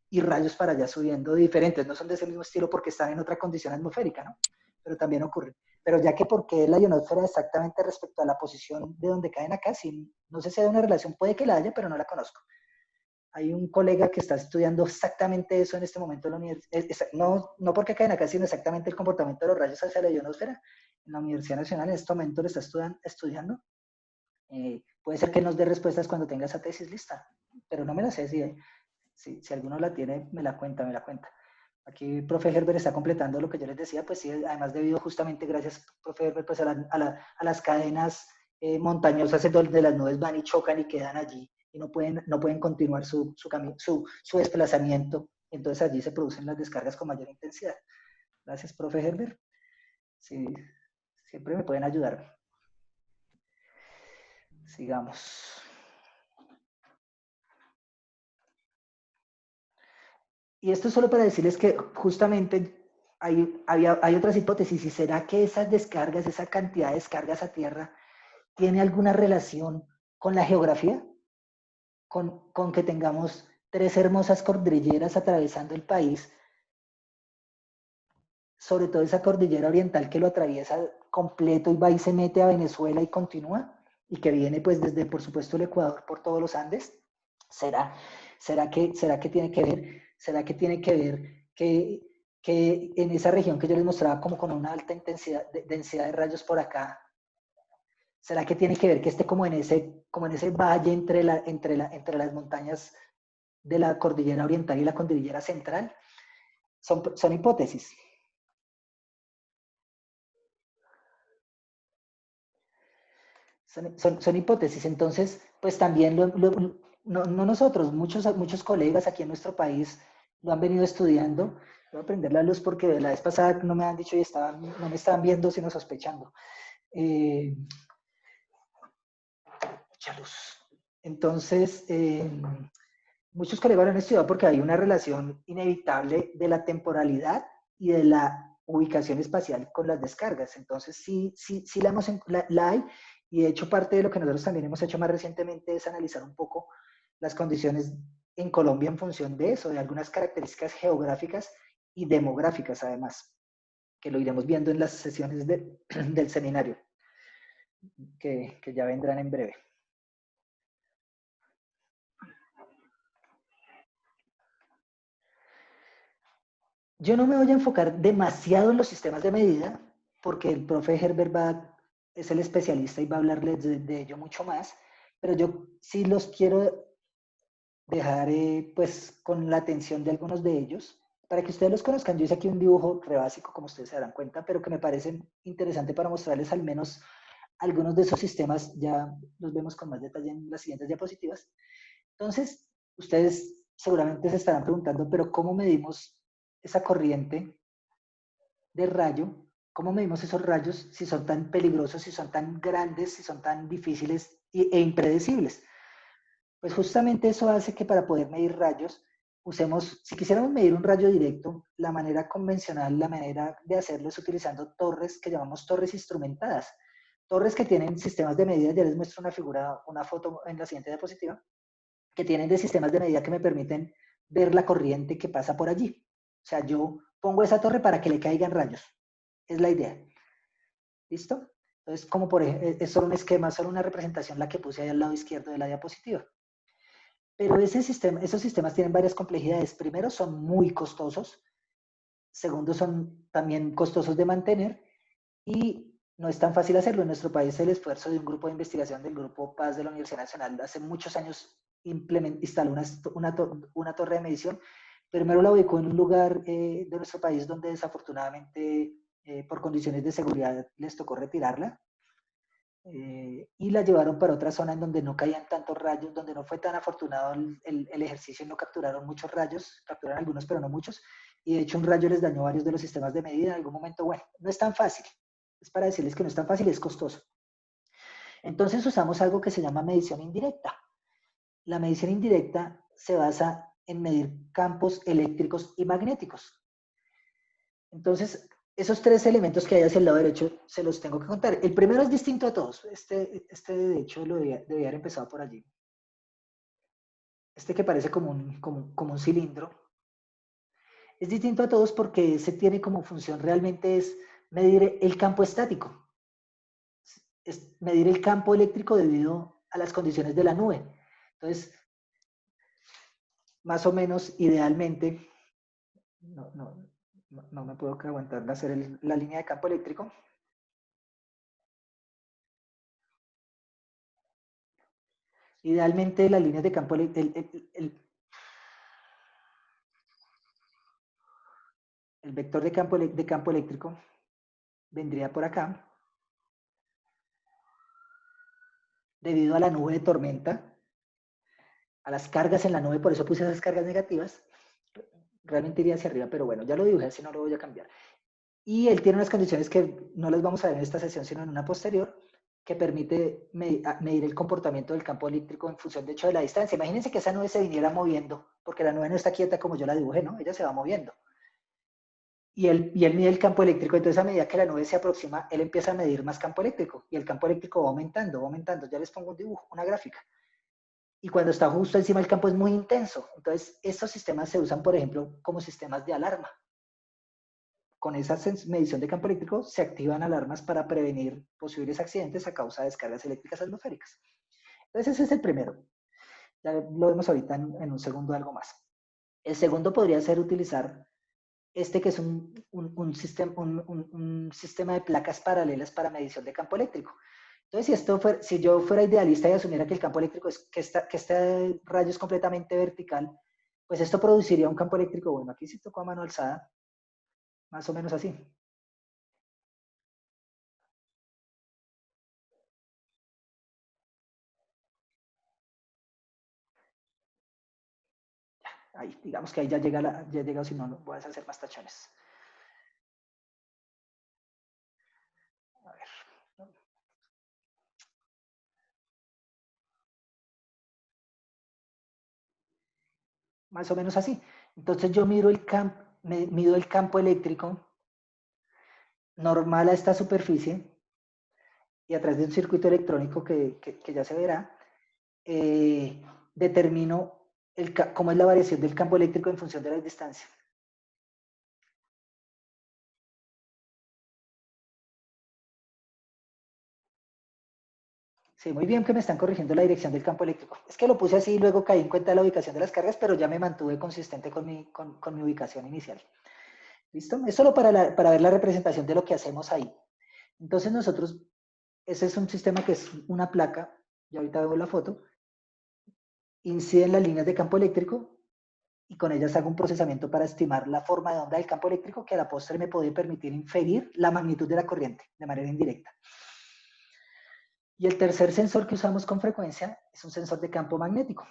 Speaker 1: y rayos para allá subiendo diferentes. No son de ese mismo estilo porque están en otra condición atmosférica, ¿no? Pero también ocurre. Pero ya que porque la ionosfera exactamente respecto a la posición de donde caen acá, sí, no sé si hay una relación, puede que la haya, pero no la conozco. Hay un colega que está estudiando exactamente eso en este momento en la universidad, no porque caen acá, sino exactamente el comportamiento de los rayos hacia la ionosfera. En la Universidad Nacional en este momento lo está estudiando. Puede ser que nos dé respuestas cuando tenga esa tesis lista, pero no me la sé. Si alguno la tiene, me la cuenta. Aquí profe Herbert está completando lo que yo les decía, pues sí, además debido justamente, gracias profe Herbert, pues a las cadenas montañosas en donde las nubes van y chocan y quedan allí y no pueden continuar su desplazamiento. Entonces allí se producen las descargas con mayor intensidad. Gracias profe Herbert. Sí, siempre me pueden ayudar. Sigamos. Y esto es solo para decirles que justamente hay otras hipótesis. ¿Y será que esas descargas, esa cantidad de descargas a tierra, tiene alguna relación con la geografía? Con que tengamos tres hermosas cordilleras atravesando el país, sobre todo esa cordillera oriental que lo atraviesa completo y va y se mete a Venezuela y continúa, y que viene pues desde, por supuesto, el Ecuador por todos los Andes. ¿Será que tiene que ver? ¿Será que tiene que ver que en esa región que yo les mostraba como con una alta densidad de rayos por acá, ¿será que tiene que ver que esté como en ese valle entre las montañas de la cordillera oriental y la cordillera central? Son hipótesis. Son hipótesis. Entonces, pues también no nosotros, muchos colegas aquí en nuestro país lo han venido estudiando. Voy a prender la luz porque la vez pasada no me han dicho y no me estaban viendo, sino sospechando. Mucha luz. Entonces, muchos colegas lo han estudiado porque hay una relación inevitable de la temporalidad y de la ubicación espacial con las descargas. Entonces, sí la hay, y de hecho parte de lo que nosotros también hemos hecho más recientemente es analizar un poco las condiciones en Colombia en función de eso, de algunas características geográficas y demográficas además, que lo iremos viendo en las sesiones del seminario, que ya vendrán en breve. Yo no me voy a enfocar demasiado en los sistemas de medida, porque el profe Herbert es el especialista y va a hablarles de ello mucho más, pero yo sí los quiero dejar pues con la atención de algunos de ellos, para que ustedes los conozcan. Yo hice aquí un dibujo re básico, como ustedes se darán cuenta, pero que me parece interesante para mostrarles al menos algunos de esos sistemas. Ya los vemos con más detalle en las siguientes diapositivas. Entonces, ustedes seguramente se estarán preguntando, pero ¿cómo medimos esa corriente de rayo? ¿Cómo medimos esos rayos si son tan peligrosos, si son tan grandes, si son tan difíciles e impredecibles? Pues justamente eso hace que para poder medir rayos, si quisiéramos medir un rayo directo, la manera convencional, la manera de hacerlo es utilizando torres que llamamos torres instrumentadas. Torres que tienen sistemas de medida, ya les muestro una foto en la siguiente diapositiva, que tienen de sistemas de medida que me permiten ver la corriente que pasa por allí. O sea, yo pongo esa torre para que le caigan rayos. Es la idea. ¿Listo? Entonces, como por ejemplo, es solo un esquema, solo una representación la que puse ahí al lado izquierdo de la diapositiva. Pero esos sistemas tienen varias complejidades. Primero, son muy costosos. Segundo, son también costosos de mantener. Y no es tan fácil hacerlo. En nuestro país el esfuerzo de un grupo de investigación del Grupo Paz de la Universidad Nacional hace muchos años instaló una torre de medición. Primero la ubicó en un lugar de nuestro país donde desafortunadamente por condiciones de seguridad les tocó retirarla. Y la llevaron para otra zona en donde no caían tantos rayos, donde no fue tan afortunado el ejercicio y no capturaron muchos rayos, capturaron algunos pero no muchos, y de hecho un rayo les dañó varios de los sistemas de medida en algún momento. Bueno, no es tan fácil, es para decirles que no es tan fácil, es costoso. Entonces usamos algo que se llama medición indirecta. La medición indirecta se basa en medir campos eléctricos y magnéticos. Entonces, esos tres elementos que hay hacia el lado derecho se los tengo que contar. El primero es distinto a todos. Este de hecho, debía haber empezado por allí. Este que parece como un cilindro. Es distinto a todos porque ese tiene como función realmente es medir el campo estático. Es medir el campo eléctrico debido a las condiciones de la nube. Entonces, más o menos, idealmente, no me puedo aguantar de hacer la línea de campo eléctrico. Idealmente las líneas de campo el vector de campo eléctrico vendría por acá. Debido a la nube de tormenta, a las cargas en la nube, por eso puse esas cargas negativas, realmente iría hacia arriba, pero bueno, ya lo dibujé, así no lo voy a cambiar. Y él tiene unas condiciones que no las vamos a ver en esta sesión, sino en una posterior, que permite medir el comportamiento del campo eléctrico en función, de hecho, de la distancia. Imagínense que esa nube se viniera moviendo, porque la nube no está quieta como yo la dibujé, ¿no? Ella se va moviendo. Y él mide el campo eléctrico, entonces a medida que la nube se aproxima, él empieza a medir más campo eléctrico, y el campo eléctrico va aumentando, va aumentando. Ya les pongo un dibujo, una gráfica. Y cuando está justo encima el campo es muy intenso. Entonces, estos sistemas se usan, por ejemplo, como sistemas de alarma. Con esa medición de campo eléctrico se activan alarmas para prevenir posibles accidentes a causa de descargas eléctricas atmosféricas. Entonces, ese es el primero. Ya lo vemos ahorita en un segundo algo más. El segundo podría ser utilizar este que es un sistema de placas paralelas para medición de campo eléctrico. Entonces, si yo fuera idealista y asumiera que el campo eléctrico que este rayo es completamente vertical, pues esto produciría un campo eléctrico, bueno, aquí sí tocó a mano alzada, más o menos así. Ahí, digamos que ahí ya llega, si no, voy a hacer más tachones. A ver. Más o menos así. Entonces yo mido el campo eléctrico normal a esta superficie y a través de un circuito electrónico que ya se verá, determino cómo es la variación del campo eléctrico en función de la distancia. Sí, muy bien que me están corrigiendo la dirección del campo eléctrico. Es que lo puse así y luego caí en cuenta de la ubicación de las cargas, pero ya me mantuve consistente con mi ubicación inicial. ¿Listo? Es solo para ver la representación de lo que hacemos ahí. Entonces nosotros, ese es un sistema que es una placa, y ahorita veo la foto, inciden las líneas de campo eléctrico y con ellas hago un procesamiento para estimar la forma de onda del campo eléctrico que a la postre me puede permitir inferir la magnitud de la corriente de manera indirecta. Y el tercer sensor que usamos con frecuencia es un sensor de campo magnético,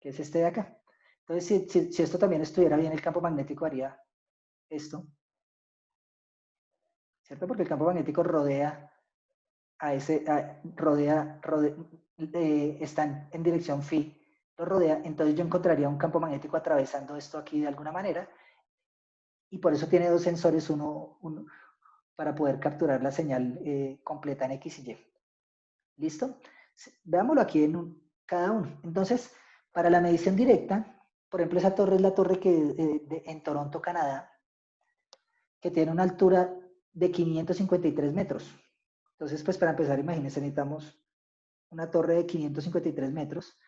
Speaker 1: que es este de acá. Entonces, si esto también estuviera bien, el campo magnético haría esto, ¿cierto? Porque el campo magnético rodea están en dirección phi, lo rodea, entonces yo encontraría un campo magnético atravesando esto aquí de alguna manera, y por eso tiene dos sensores, uno para poder capturar la señal completa en X y Y. ¿Listo? Veámoslo aquí cada uno. Entonces, para la medición directa, por ejemplo, esa torre es la torre en Toronto, Canadá, que tiene una altura de 553 metros. Entonces, pues para empezar, imagínense, necesitamos una torre de 553 metros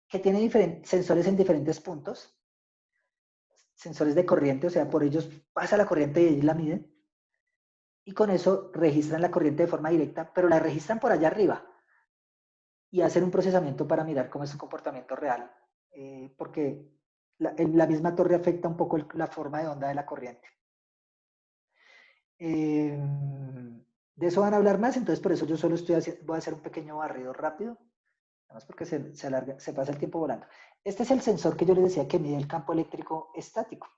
Speaker 1: que tiene sensores en diferentes puntos, sensores de corriente, o sea, por ellos pasa la corriente y ellos la miden, y con eso registran la corriente de forma directa, pero la registran por allá arriba y hacen un procesamiento para mirar cómo es su comportamiento real, porque la misma torre afecta un poco la forma de onda de la corriente. De eso van a hablar más, entonces por eso yo solo voy a hacer un pequeño barrido rápido, nada más porque se pasa el tiempo volando. Este es el sensor que yo les decía que mide el campo eléctrico estático.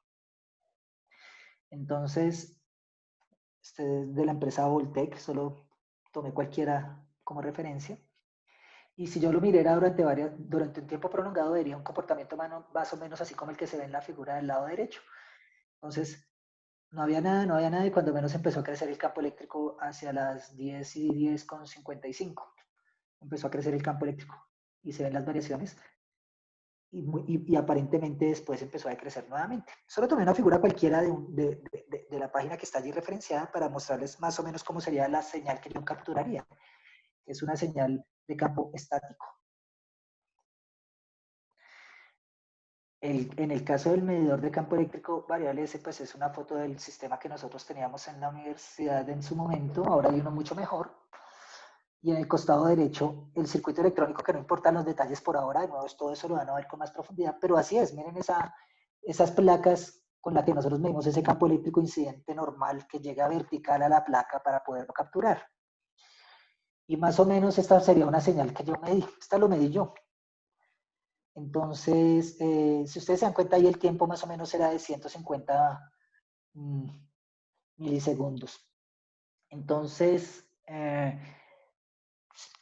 Speaker 1: Entonces, este es de la empresa Voltec, solo tomé cualquiera como referencia. Y si yo lo mirara durante un tiempo prolongado, vería un comportamiento más o menos así como el que se ve en la figura del lado derecho. Entonces, no había nada, y cuando menos empezó a crecer el campo eléctrico hacia las 10:10:55. Empezó a crecer el campo eléctrico y se ven las variaciones. Y aparentemente después empezó a decrecer nuevamente. Solo tomé una figura cualquiera de la página que está allí referenciada para mostrarles más o menos cómo sería la señal que yo capturaría, que es una señal de campo estático. En el caso del medidor de campo eléctrico variable, ese pues es una foto del sistema que nosotros teníamos en la universidad en su momento. Ahora hay uno mucho mejor. Y en el costado derecho, el circuito electrónico, que no importan los detalles por ahora, de nuevo, todo eso lo van a ver con más profundidad, pero así es, miren esas placas con las que nosotros medimos ese campo eléctrico incidente normal que llega vertical a la placa para poderlo capturar. Y más o menos esta sería una señal que yo medí, esta lo medí yo. Entonces, si ustedes se dan cuenta, ahí el tiempo más o menos era de 150 milisegundos. Entonces,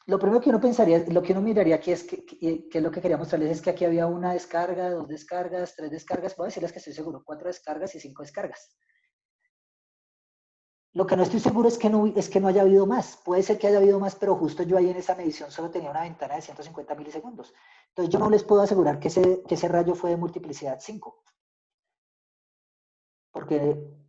Speaker 1: lo primero que uno pensaría, lo que uno miraría aquí es que lo que quería mostrarles es que aquí había una descarga, 2 descargas, 3 descargas, voy a decirles que estoy seguro, 4 descargas y 5 descargas. Lo que no estoy seguro es que no haya habido más. Puede ser que haya habido más, pero justo yo ahí en esa medición solo tenía una ventana de 150 milisegundos. Entonces yo no les puedo asegurar que ese rayo fue de multiplicidad 5. Porque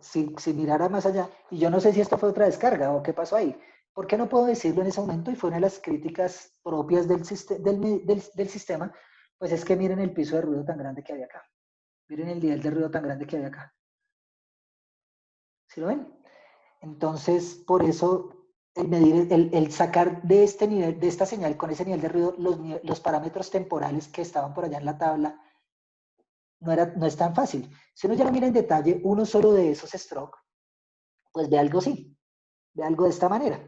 Speaker 1: si mirara más allá, y yo no sé si esto fue otra descarga o qué pasó ahí, ¿por qué no puedo decirlo en ese momento? Y fue una de las críticas propias del sistema, pues es que miren el piso de ruido tan grande que hay acá. Miren el nivel de ruido tan grande que hay acá. ¿Sí lo ven? Entonces, por eso, el sacar de este nivel, de esta señal con ese nivel de ruido, los parámetros temporales que estaban por allá en la tabla, no es tan fácil. Si uno ya lo mira en detalle, uno solo de esos stroke, pues ve algo así, ve algo de esta manera.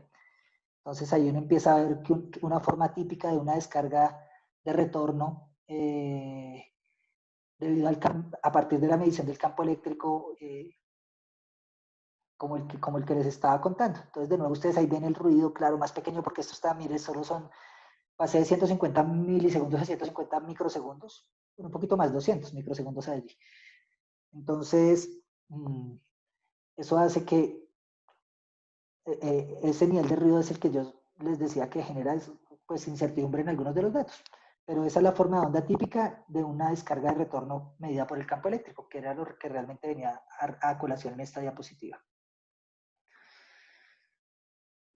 Speaker 1: Entonces ahí uno empieza a ver que una forma típica de una descarga de retorno, debido a partir de la medición del campo eléctrico, como el que les estaba contando. Entonces de nuevo ustedes ahí ven el ruido, claro, más pequeño porque esto está, mire, pasé de 150 milisegundos a 150 microsegundos, un poquito más, 200 microsegundos allí. Entonces, eso hace que ese nivel de ruido es el que yo les decía que genera pues incertidumbre en algunos de los datos. Pero esa es la forma de onda típica de una descarga de retorno medida por el campo eléctrico, que era lo que realmente venía a colación en esta diapositiva.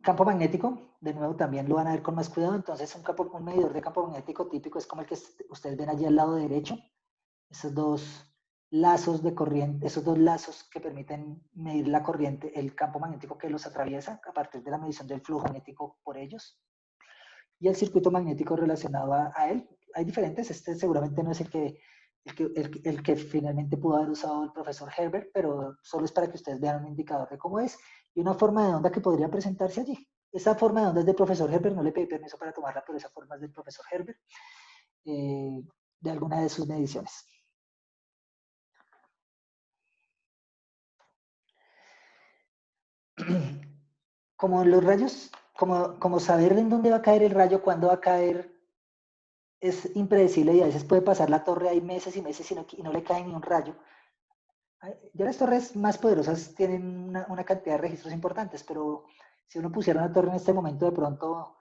Speaker 1: Campo magnético, de nuevo también lo van a ver con más cuidado. Entonces un medidor de campo magnético típico es como el que ustedes ven allí al lado derecho. Esos dos lazos de corriente, esos dos lazos que permiten medir la corriente, el campo magnético que los atraviesa a partir de la medición del flujo magnético por ellos. Y el circuito magnético relacionado a él. Hay diferentes, este seguramente no es el que finalmente pudo haber usado el profesor Herbert, pero solo es para que ustedes vean un indicador de cómo es y una forma de onda que podría presentarse allí. Esa forma de onda es del profesor Herbert, no le pedí permiso para tomarla, pero esa forma es del profesor Herbert, de alguna de sus mediciones. Como los rayos, como saber en dónde va a caer el rayo, cuándo va a caer, es impredecible y a veces puede pasar la torre ahí meses y meses y no le cae ni un rayo. Ya las torres más poderosas tienen una cantidad de registros importantes, pero si uno pusiera una torre en este momento, de pronto,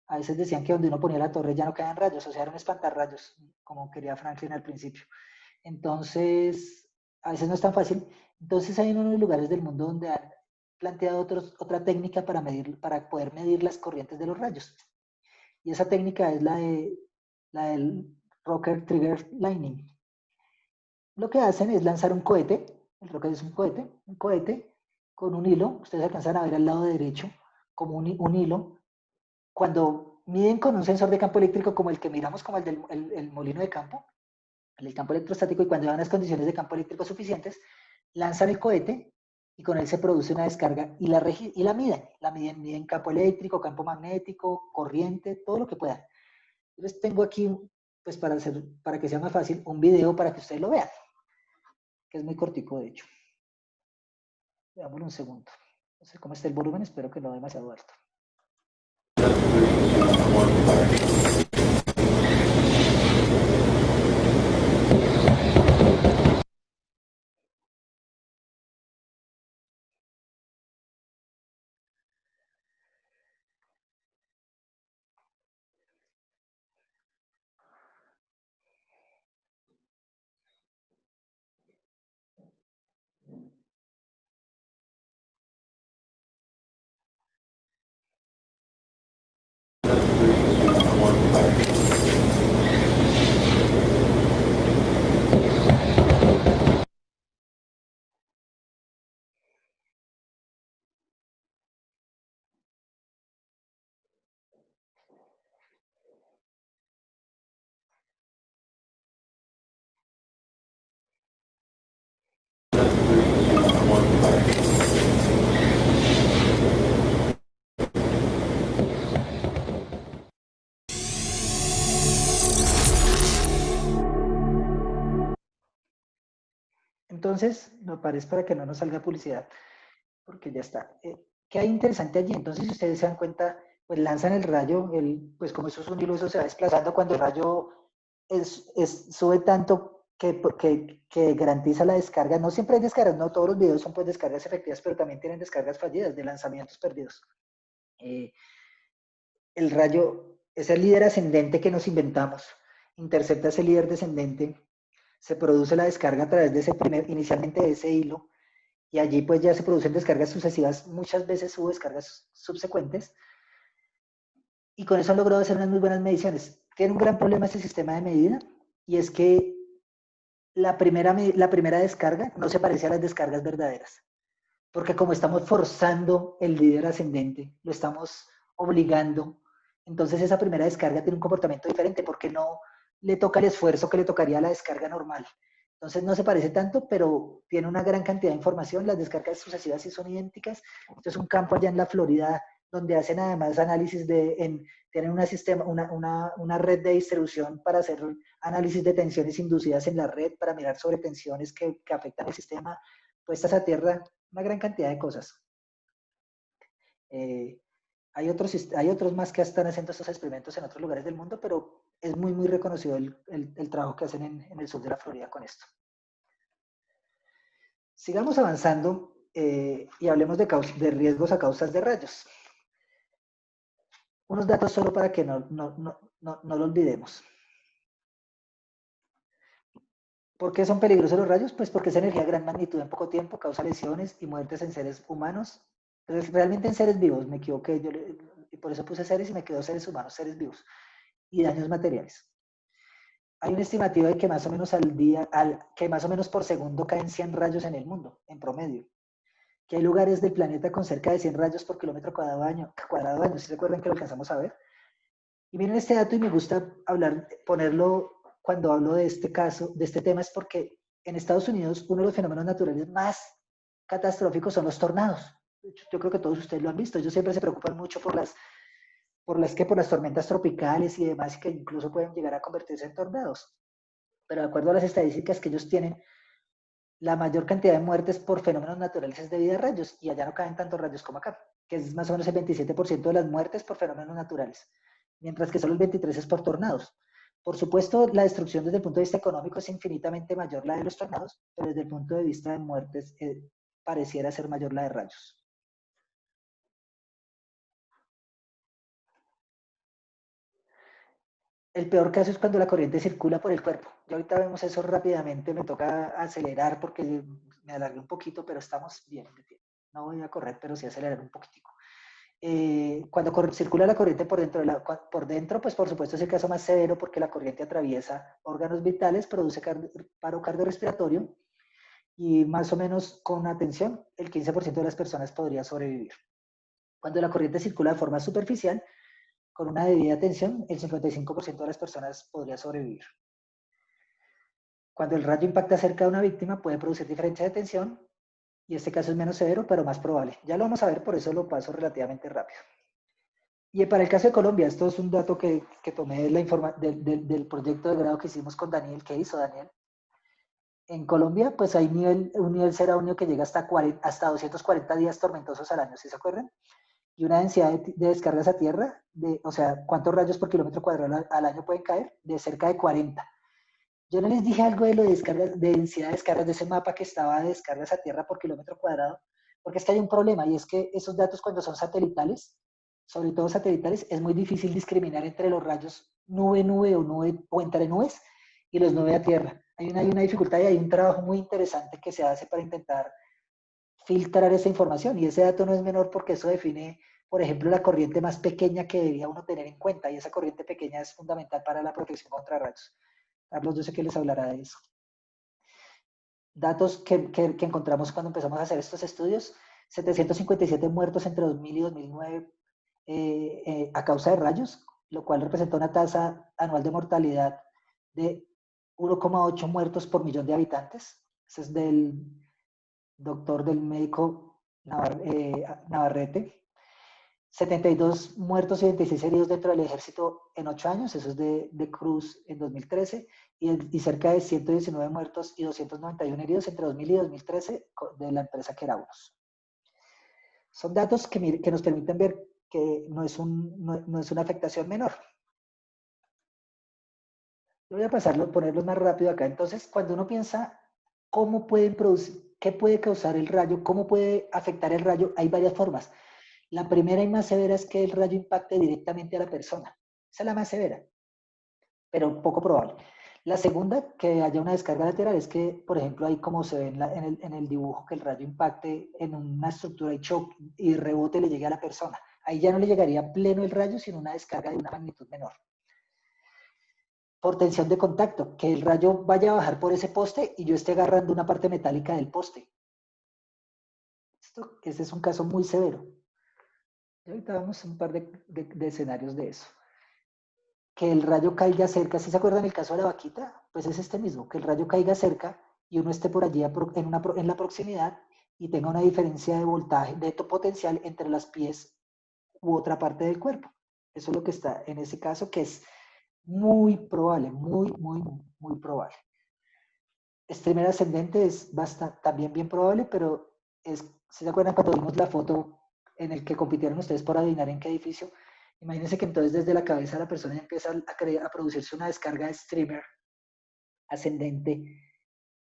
Speaker 1: a veces decían que donde uno ponía la torre ya no caían rayos, o sea, era un espantarrayos, como quería Franklin al principio. Entonces, a veces no es tan fácil. Entonces hay unos lugares del mundo donde han planteado otra técnica para poder medir las corrientes de los rayos. Y esa técnica es la del Rocket Trigger Lightning. Lo que hacen es lanzar un cohete, el rocket es un cohete, con un hilo, ustedes alcanzan a ver al lado derecho, como un hilo. Cuando miden con un sensor de campo eléctrico como el que miramos, como el del el molino de campo, el campo electrostático, y cuando dan las condiciones de campo eléctrico suficientes, lanzan el cohete y con él se produce una descarga y la miden campo eléctrico, campo magnético, corriente, todo lo que puedan. Yo les tengo aquí, pues para que sea más fácil, un video para que ustedes lo vean, que es muy cortico de hecho. Veámoslo un segundo. No sé cómo está el volumen, espero que no demasiado alto. Entonces, no parece para que no nos salga publicidad, porque ya está. ¿Qué hay interesante allí? Entonces, si ustedes se dan cuenta, pues lanzan el rayo, pues como eso es un hilo, eso se va desplazando cuando el rayo sube tanto que garantiza la descarga. No siempre hay descargas, no todos los videos son pues descargas efectivas, pero también tienen descargas fallidas, de lanzamientos perdidos. El rayo es el líder ascendente que nos inventamos, intercepta ese líder descendente, se produce la descarga a través de inicialmente de ese hilo, y allí pues ya se producen descargas sucesivas, muchas veces hubo descargas subsecuentes, y con eso han logrado hacer unas muy buenas mediciones. Tiene un gran problema este sistema de medida, y es que la primera descarga no se parece a las descargas verdaderas, porque como estamos forzando el líder ascendente, lo estamos obligando, entonces esa primera descarga tiene un comportamiento diferente, porque no le toca el esfuerzo que le tocaría a la descarga normal. Entonces no se parece tanto, pero tiene una gran cantidad de información. Las descargas sucesivas sí son idénticas. Esto es un campo allá en la Florida donde hacen además análisis tienen una red de distribución para hacer análisis de tensiones inducidas en la red, para mirar sobre tensiones que afectan el sistema, puestas a tierra, una gran cantidad de cosas. Hay otros más que están haciendo estos experimentos en otros lugares del mundo, pero es muy, muy reconocido el trabajo que hacen en el sur de la Florida con esto. Sigamos avanzando y hablemos de riesgos a causas de rayos. Unos datos solo para que no lo olvidemos. ¿Por qué son peligrosos los rayos? Pues porque esa energía de gran magnitud en poco tiempo causa lesiones y muertes en seres humanos. Entonces, realmente en seres vivos, me equivoqué, y por eso puse seres y me quedó seres humanos, seres vivos, y daños materiales. Hay un estimativo de que más o menos que más o menos por segundo caen 100 rayos en el mundo, en promedio. Que hay lugares del planeta con cerca de 100 rayos por kilómetro cuadrado año. ¿Sí recuerdan que lo alcanzamos a ver? Y miren este dato, y me gusta ponerlo cuando hablo de este caso, de este tema, es porque en Estados Unidos uno de los fenómenos naturales más catastróficos son los tornados. Yo creo que todos ustedes lo han visto. Ellos siempre se preocupan mucho por las tormentas tropicales y demás, que incluso pueden llegar a convertirse en tornados. Pero de acuerdo a las estadísticas que ellos tienen, la mayor cantidad de muertes por fenómenos naturales es debido a rayos, y allá no caen tantos rayos como acá, que es más o menos el 27% de las muertes por fenómenos naturales, mientras que solo el 23% es por tornados. Por supuesto, la destrucción desde el punto de vista económico es infinitamente mayor la de los tornados, pero desde el punto de vista de muertes pareciera ser mayor la de rayos. El peor caso es cuando la corriente circula por el cuerpo. Ya ahorita vemos eso rápidamente, me toca acelerar porque me alargué un poquito, pero estamos bien. No voy a correr, pero sí acelerar un poquitico. Cuando circula la corriente por dentro, pues por supuesto es el caso más severo, porque la corriente atraviesa órganos vitales, produce paro cardiorrespiratorio, y más o menos con atención, el 15% de las personas podría sobrevivir. Cuando la corriente circula de forma superficial, con una debida atención, el 55% de las personas podría sobrevivir. Cuando el rayo impacta cerca de una víctima, puede producir diferencia de tensión, y este caso es menos severo, pero más probable. Ya lo vamos a ver, por eso lo paso relativamente rápido. Y para el caso de Colombia, esto es un dato que tomé de del proyecto de grado que hicimos con Daniel, que hizo Daniel. En Colombia, pues hay un nivel seraunio que llega hasta 240 días tormentosos al año, ¿sí se acuerdan? Y una densidad de descargas a tierra, o sea, ¿cuántos rayos por kilómetro cuadrado al año pueden caer? De cerca de 40. Yo no les dije algo de lo de densidad de descargas de ese mapa que estaba de descargas a tierra por kilómetro cuadrado, porque es que hay un problema, y es que esos datos cuando son satelitales, sobre todo satelitales, es muy difícil discriminar entre los rayos nube-nube o entre nubes y los nube a tierra. Hay una dificultad y hay un trabajo muy interesante que se hace para intentar filtrar esa información, y ese dato no es menor porque eso define, por ejemplo, la corriente más pequeña que debería uno tener en cuenta, y esa corriente pequeña es fundamental para la protección contra rayos. Carlos, yo sé que les hablará de eso. Datos que encontramos cuando empezamos a hacer estos estudios: 757 muertos entre 2000 y 2009 a causa de rayos, lo cual representa una tasa anual de mortalidad de 1,8 muertos por millón de habitantes. Ese es del del médico Navarrete. 72 muertos y 26 heridos dentro del ejército en 8 años, eso es de Cruz en 2013, y cerca de 119 muertos y 291 heridos entre 2000 y 2013 de la empresa Queraunos. Son datos que nos permiten ver que no es una afectación menor. Yo voy a ponerlos más rápido acá. Entonces, cuando uno piensa cómo pueden producir, qué puede causar el rayo, cómo puede afectar el rayo, hay varias formas. La primera y más severa es que el rayo impacte directamente a la persona. Esa es la más severa, pero poco probable. La segunda, que haya una descarga lateral, es que, por ejemplo, ahí como se ve en el dibujo, que el rayo impacte en una estructura y choque y rebote le llegue a la persona. Ahí ya no le llegaría pleno el rayo, sino una descarga de una magnitud menor. Por tensión de contacto, que el rayo vaya a bajar por ese poste y yo esté agarrando una parte metálica del poste. Este es un caso muy severo. Y ahorita vamos a un par de escenarios de eso. Que el rayo caiga cerca, ¿sí se acuerdan el caso de la vaquita? Pues es este mismo, que el rayo caiga cerca y uno esté por allí en la proximidad y tenga una diferencia de voltaje, de potencial entre las pies u otra parte del cuerpo. Eso es lo que está en ese caso, que es muy probable, muy probable. Streamer ascendente es también bien probable, pero ¿sí se acuerdan cuando vimos la foto en el que compitieron ustedes por adivinar en qué edificio? Imagínense que entonces desde la cabeza de la persona empieza a producirse una descarga de streamer ascendente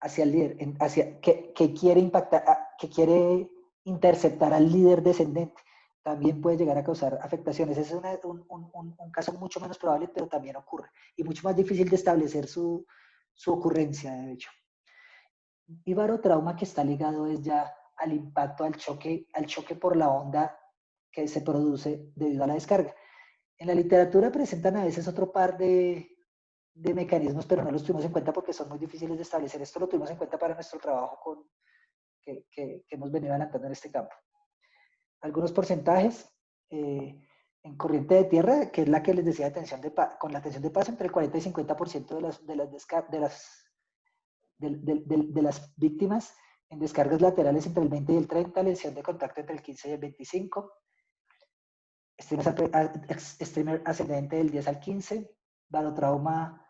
Speaker 1: hacia el líder, que quiere impactar, que quiere interceptar al líder descendente. También puede llegar a causar afectaciones. Ese es un caso mucho menos probable, pero también ocurre. Y mucho más difícil de establecer su ocurrencia, de hecho. Y barotrauma, que está ligado es ya al impacto, al choque por la onda que se produce debido a la descarga. En la literatura presentan a veces otro par de mecanismos, pero no los tuvimos en cuenta porque son muy difíciles de establecer. Esto lo tuvimos en cuenta para nuestro trabajo que hemos venido adelantando en este campo. Algunos porcentajes en corriente de tierra, que es la que les decía con la tensión de paso, entre el 40 y 50% de las víctimas en descargas laterales entre el 20 y el 30, lesión de contacto entre el 15 y el 25, streamer ascendente del 10 al 15, barotrauma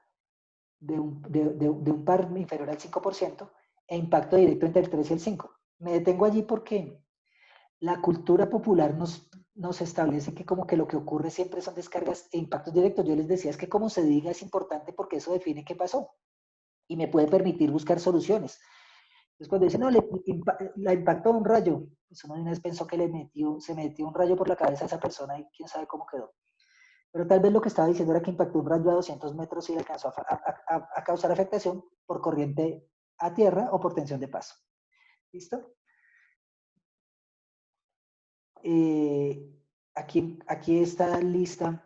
Speaker 1: de un par inferior al 5%, e impacto directo entre el 3 y el 5. Me detengo allí porque la cultura popular nos establece que como que lo que ocurre siempre son descargas e impactos directos. Yo les decía, es que como se diga es importante porque eso define qué pasó y me puede permitir buscar soluciones. Entonces cuando dicen, no, la impactó un rayo, pues uno de una vez pensó que se metió un rayo por la cabeza a esa persona y quién sabe cómo quedó. Pero tal vez lo que estaba diciendo era que impactó un rayo a 200 metros y le alcanzó a causar afectación por corriente a tierra o por tensión de paso. ¿Listo? Aquí esta lista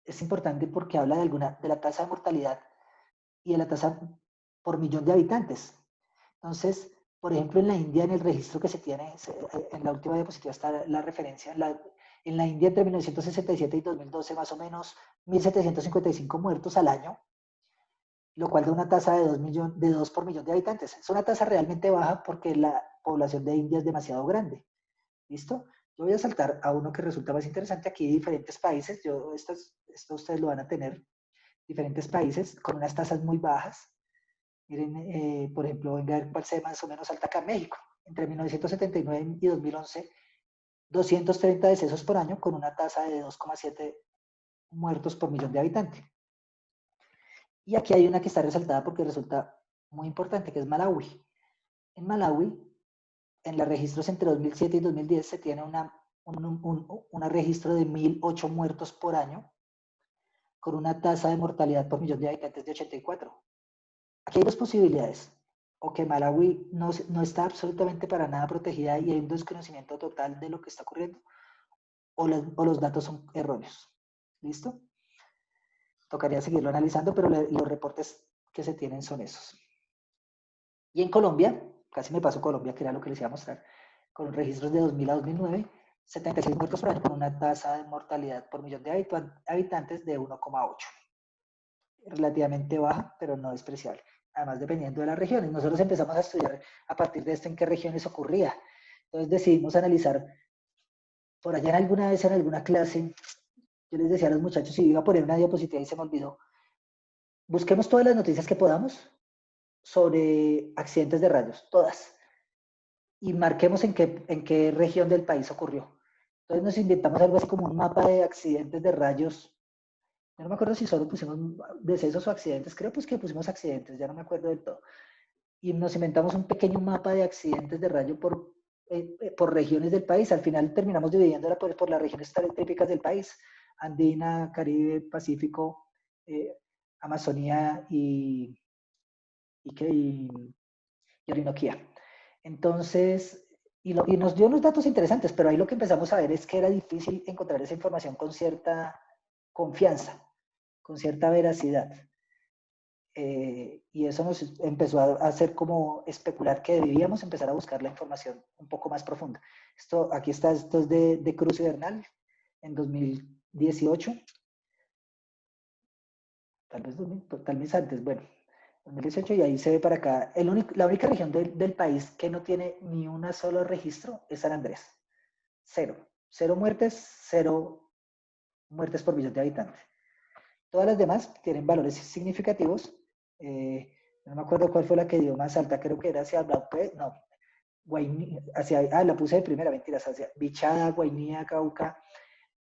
Speaker 1: es importante porque habla de la tasa de mortalidad y de la tasa por millón de habitantes. Entonces, por ejemplo, en la India, en el registro que se tiene, en la última diapositiva está la referencia, en la India entre 1967 y 2012, más o menos 1.755 muertos al año, lo cual da una tasa de 2 por millón de habitantes. Es una tasa realmente baja porque la población de India es demasiado grande. ¿Listo? Yo voy a saltar a uno que resulta más interesante. Aquí diferentes países, esto ustedes lo van a tener, diferentes países con unas tasas muy bajas. Miren, por ejemplo, venga a ver cuál se más o menos alta acá en México. Entre 1979 y 2011, 230 decesos por año con una tasa de 2,7 muertos por millón de habitantes. Y aquí hay una que está resaltada porque resulta muy importante, que es Malawi. En Malawi, en los registros entre 2007 y 2010 se tiene un registro de 1.008 muertos por año con una tasa de mortalidad por millón de habitantes de 84. Aquí hay dos posibilidades. O que Malawi no está absolutamente para nada protegida y hay un desconocimiento total de lo que está ocurriendo, o los datos son erróneos. ¿Listo? Tocaría seguirlo analizando, pero los reportes que se tienen son esos. Y en Colombia, casi me pasó Colombia, que era lo que les iba a mostrar, con registros de 2000 a 2009, 76 muertos por año con una tasa de mortalidad por millón de habitantes de 1,8. Relativamente baja, pero no despreciable. Además, dependiendo de las regiones. Nosotros empezamos a estudiar a partir de esto en qué regiones ocurría. Entonces decidimos analizar, por allá alguna vez en alguna clase, yo les decía a los muchachos, y iba a poner una diapositiva y se me olvidó, busquemos todas las noticias que podamos sobre accidentes de rayos, todas, y marquemos en qué región del país ocurrió. Entonces nos inventamos algo así como un mapa de accidentes de rayos. Yo no me acuerdo si solo pusimos decesos o accidentes, creo pues que pusimos accidentes, ya no me acuerdo del todo. Y nos inventamos un pequeño mapa de accidentes de rayo por regiones del país. Al final terminamos dividiéndola por las regiones típicas del país: Andina, Caribe, Pacífico, Amazonía y Orinoquía. Entonces, y nos dio unos datos interesantes, pero ahí lo que empezamos a ver es que era difícil encontrar esa información con cierta confianza, con cierta veracidad. Y eso nos empezó a hacer como especular que debíamos empezar a buscar la información un poco más profunda. Aquí está, esto es de Cruz y Bernal en 2018, tal vez antes, bueno, 2018, y ahí se ve para acá. La única región del país que no tiene ni un solo registro es San Andrés. Cero muertes por millón de habitantes. Todas las demás tienen valores significativos. No me acuerdo cuál fue la que dio más alta, creo que era hacia Blaupé, no, la puse de primera, mentiras, hacia Bichada, Guainía, Cauca,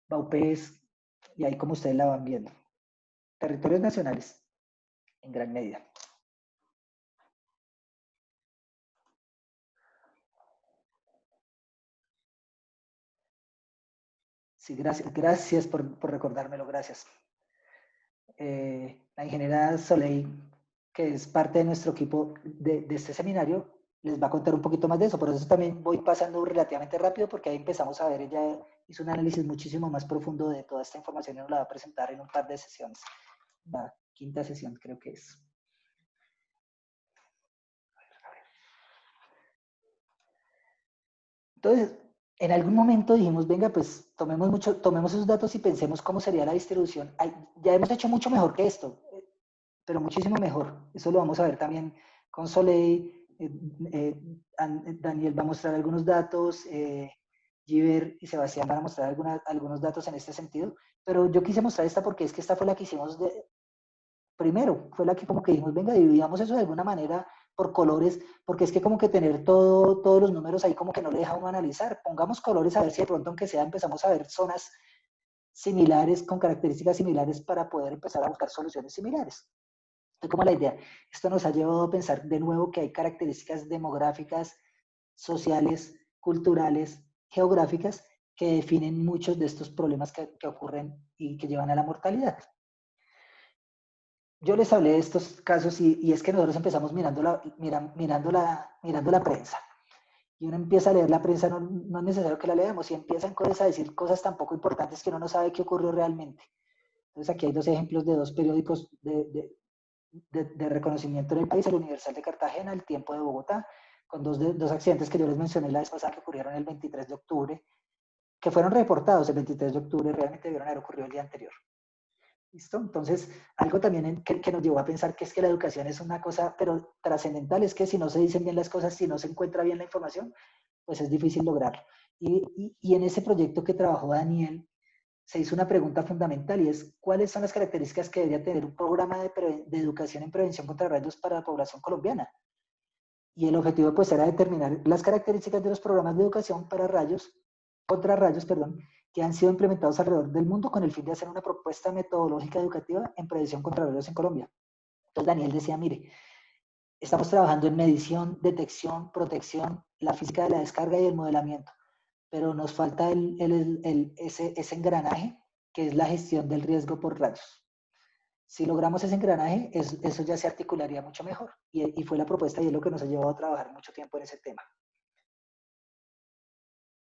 Speaker 1: Baupés, y ahí como ustedes la van viendo. Territorios nacionales, en gran medida. Sí, gracias por recordármelo, gracias. La ingeniera Soleil, que es parte de nuestro equipo de este seminario, les va a contar un poquito más de eso. Por eso también voy pasando relativamente rápido, porque ahí empezamos a ver, ella hizo un análisis muchísimo más profundo de toda esta información y nos la va a presentar en un par de sesiones. La quinta sesión creo que es. Entonces, en algún momento dijimos, venga, pues tomemos esos datos y pensemos cómo sería la distribución. Ya hemos hecho mucho mejor que esto, pero muchísimo mejor. Eso lo vamos a ver también con Soleil. Daniel va a mostrar algunos datos, Giver y Sebastián van a mostrar algunos datos en este sentido, pero yo quise mostrar esta porque es que esta fue la que hicimos primero, fue la que como que dijimos, venga, dividamos eso de alguna manera por colores, porque es que como que tener todos los números ahí como que no le deja a uno analizar. Pongamos colores a ver si de pronto, aunque sea, empezamos a ver zonas similares, con características similares, para poder empezar a buscar soluciones similares. Es como la idea. Esto nos ha llevado a pensar de nuevo que hay características demográficas, sociales, culturales, geográficas, que definen muchos de estos problemas que ocurren y que llevan a la mortalidad. Yo les hablé de estos casos y es que nosotros empezamos mirando la prensa. Y uno empieza a leer la prensa, no es necesario que la leamos, y empiezan cosas a decir cosas tan poco importantes que uno no sabe qué ocurrió realmente. Entonces aquí hay dos ejemplos de dos periódicos de reconocimiento en el país, el Universal de Cartagena, el Tiempo de Bogotá, con dos accidentes que yo les mencioné la vez pasada que ocurrieron el 23 de octubre, que fueron reportados el 23 de octubre, realmente debieron haber ocurrido el día anterior. ¿Listo? Entonces, algo también que nos llevó a pensar que es que la educación es una cosa, pero trascendental, es que si no se dicen bien las cosas, si no se encuentra bien la información, pues es difícil lograrlo. Y en ese proyecto que trabajó Daniel, se hizo una pregunta fundamental y es, ¿cuáles son las características que debería tener un programa de educación en prevención contra rayos para la población colombiana? Y el objetivo pues era determinar las características de los programas de educación contra rayos, que han sido implementados alrededor del mundo con el fin de hacer una propuesta metodológica educativa en prevención contra rayos en Colombia. Entonces Daniel decía, mire, estamos trabajando en medición, detección, protección, la física de la descarga y el modelamiento, pero nos falta ese engranaje que es la gestión del riesgo por rayos. Si logramos ese engranaje, eso ya se articularía mucho mejor. Y fue la propuesta y es lo que nos ha llevado a trabajar mucho tiempo en ese tema.